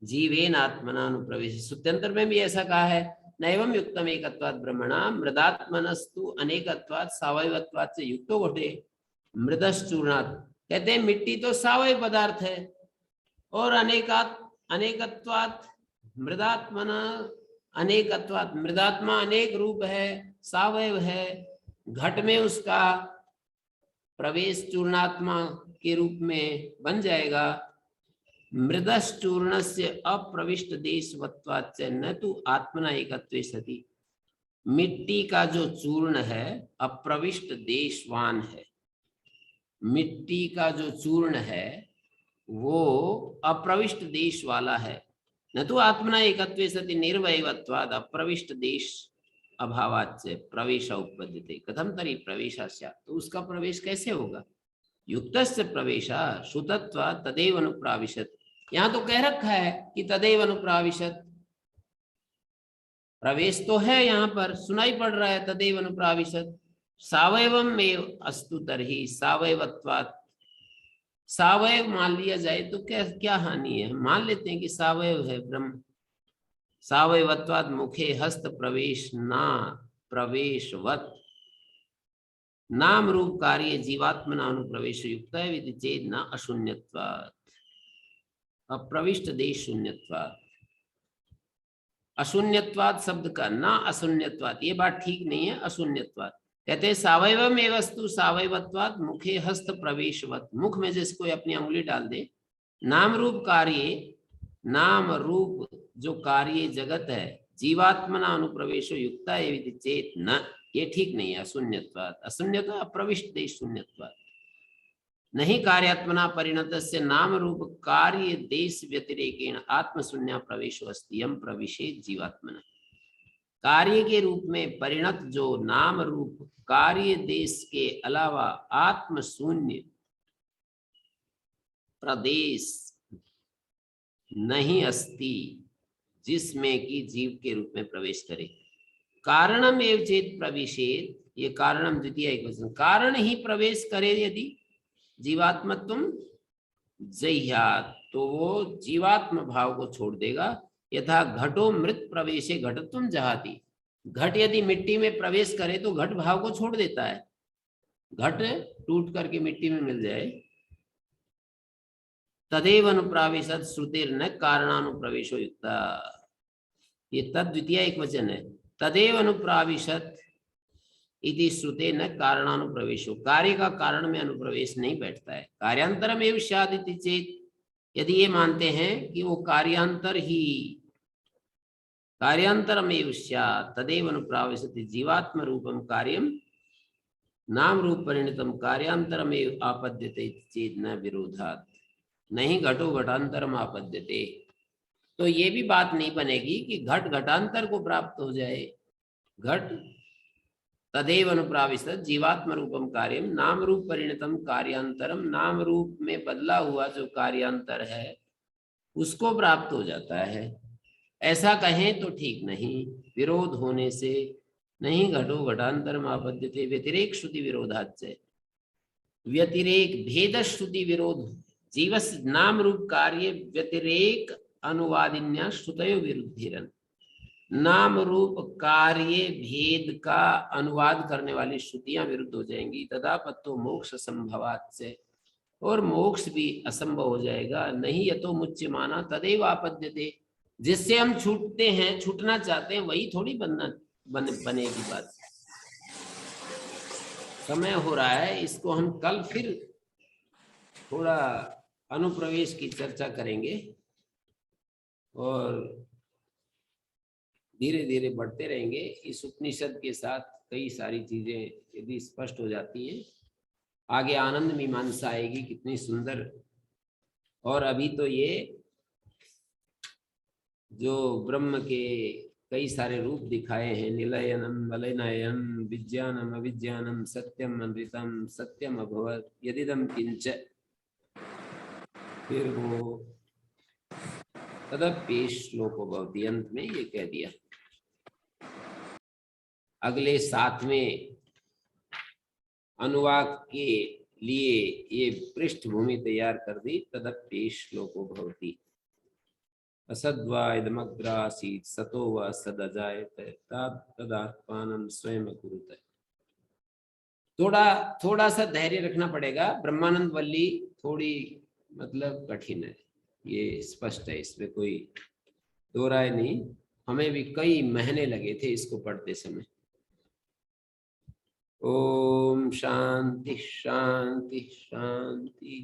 जीवेन आत्मना अनुप्रवेश। श्रुत्यंतर में भी ऐसा कहा है, नैवं युक्तम एकत्वात् ब्रह्मणा मृदात्मनस्तु अनेकत्वात् सावयवत्वात् से युक्तो घटे मृदश्चूर्णात्। कहते हैं मिट्टी तो सावयव पदार्थ है और अनेकत्वात् मृदात्मना अनेकत्वात्, मृदात्मा अनेक रूप है, सावयव है। घट में उसका प्रवेश चूर्णात्मा के रूप में बन जाएगा। मृदश्चूर्णस्य अप्रविष्ट देशवत्वाच्च न तु आत्मना एकत्वे सति। मिट्टी का जो चूर्ण है अप्रविष्ट देशवान है। मिट्टी का जो चूर्ण है वो अप्रविष्ट देश वाला है। न तो आत्मना एकत्वे सति निर्वयवत्वाद अप्रविष्ट देश अभावाच्च प्रवेश उपपद्यते कथम तरी प्रवेशा स्यात्। तो उसका प्रवेश कैसे होगा? युक्तस्य प्रवेशा श्रुतत्वात् तदेव अनुप्राविशत्। यहाँ तो कह रखा है कि तदेव अनुप्राविशत्, प्रवेश तो है, यहाँ पर सुनाई पड़ रहा है तदेव अनुप्राविशत्। सावयवम एव अस्तु तर्हि सावयवत्वात्। सावयव मान लिया जाए तो क्या हानि है? मान लेते हैं कि सावयव है ब्रह्म। सावयवत्वात् मुखे हस्त प्रवेश ना प्रवेशवत नाम रूप कार्य जीवात्मना अनुप्रवेश युक्त है विधि चेत न अशून्यत्वात्। अप्रविष्ट देश शून्यत्वात्। अशून्यत्वात् शब्द का ना अशून्यत्वात्, ये बात ठीक नहीं है। अशून्यत्वात् कहते हैं सावयवम एवस्तु सावयवत्वात् मुखे हस्त प्रवेशवत। मुख में जैसे कोई अपनी उंगली डाल दे। नाम रूप कार्य, नाम रूप जो कार्य जगत है जीवात्मना अनुप्रवेशो युक्ता है चेत न, ये ठीक नहीं है। अशून्यत्वात्, अशून्यता अप्रविष्ट देश शून्यत्वात्। नहीं कार्यात्मना परिणतस्य नाम रूप कार्य देश व्यतिरेकेण आत्मशून्य प्रवेशो अस्ति यम प्रविशेत जीवात्मना। कार्य के रूप में परिणत जो नाम रूप कार्य देश के अलावा आत्मशून्य प्रदेश नहीं अस्ति जिसमें कि जीव के रूप में प्रवेश करे। कारणम एव चेत प्रविशेत, ये कारणम द्वितीय एक वचन, कारण ही प्रवेश करे यदि जीवात्मत्वम जह्यात्, तो वो जीवात्म भाव को छोड़ देगा। यथा घटो मृत प्रवेशे घटत्वम जहाति, घट यदि मिट्टी में प्रवेश करे तो घट भाव को छोड़ देता है, घट टूट करके मिट्टी में मिल जाए। तदेव अनुप्रावेशत श्रुतिर न कारणानुप्रवेशो युक्ता, ये तद द्वितीय एक वचन है। तदेव अनुप्राविशत इति श्रुते न कारणानुप्रवेशो, कार्य का कारण में अनुप्रवेश नहीं बैठता है। कार्यांतरम एव स्यात् इति चेत, यदि ये मानते हैं कि वो कार्यांतर ही, कार्यांतरम एव स्यात् तदेव अनुप्राविशत जीवात्म रूपम कार्यम नाम रूप परिणतम कार्यांतरम एव आपद्यते चेत न विरोधात्, नहीं घटो घटांतरम आपद्यते। तो ये भी बात नहीं बनेगी कि घट घटांतर को प्राप्त हो जाए। घट तदेव अनुप्राविशत जीवात्म रूपम कार्यम नाम रूप परिणतम कार्यांतरम, नाम रूप में बदला हुआ जो कार्यांतर है उसको प्राप्त हो जाता है। ऐसा कहें तो ठीक नहीं, विरोध होने से नहीं घटो घटांतरम आपद्यते व्यतिरेक श्रुति विरोधाच्च, व्यतिरेक भेद श्रुति विरोध जीवस नाम रूप कार्य व्यतिरेक अनुवादिन्या श्रुतयो विरुद्धिरन, नाम रूप कार्य भेद का अनुवाद करने वाली श्रुतियां विरुद्ध हो जाएंगी। तथा पत्तो मोक्ष संभवात से, और मोक्ष भी असंभव हो जाएगा। नहीं यतो मुच्य माना तदेव आपद्यते, जिससे हम छूटते हैं, छूटना चाहते हैं, वही थोड़ी बनेगी बात। समय हो रहा है, इसको हम कल फिर थोड़ा अनुप्रवेश की चर्चा करेंगे और धीरे धीरे बढ़ते रहेंगे। इस उपनिषद के साथ कई सारी चीजें यदि स्पष्ट हो जाती हैं, आगे आनंद मीमांसा आएगी, कितनी सुंदर। और अभी तो ये जो ब्रह्म के कई सारे रूप दिखाए हैं, निलयनम वलयनयनम विज्ञानम अविज्ञानम सत्यम अमृतम सत्यम अभवत् यदिदम किंच, फिर वो तदप्येष श्लोको भवति, अंत में ये कह दिया। अगले 7वें अनुवाद के लिए ये पृष्ठभूमि तैयार कर दी। तदप्येष श्लोको भवति, असद्वा इदमग्रासीत् सतो वा सदजायत तदात्मानं स्वयं कुरुते। थोड़ा सा धैर्य रखना पड़ेगा। ब्रह्मानंद वल्ली थोड़ी मतलब कठिन है, ये स्पष्ट है, इसमें कोई दो राय नहीं। हमें भी कई महीने लगे थे इसको पढ़ते समय। ओम शांति शांति शांति।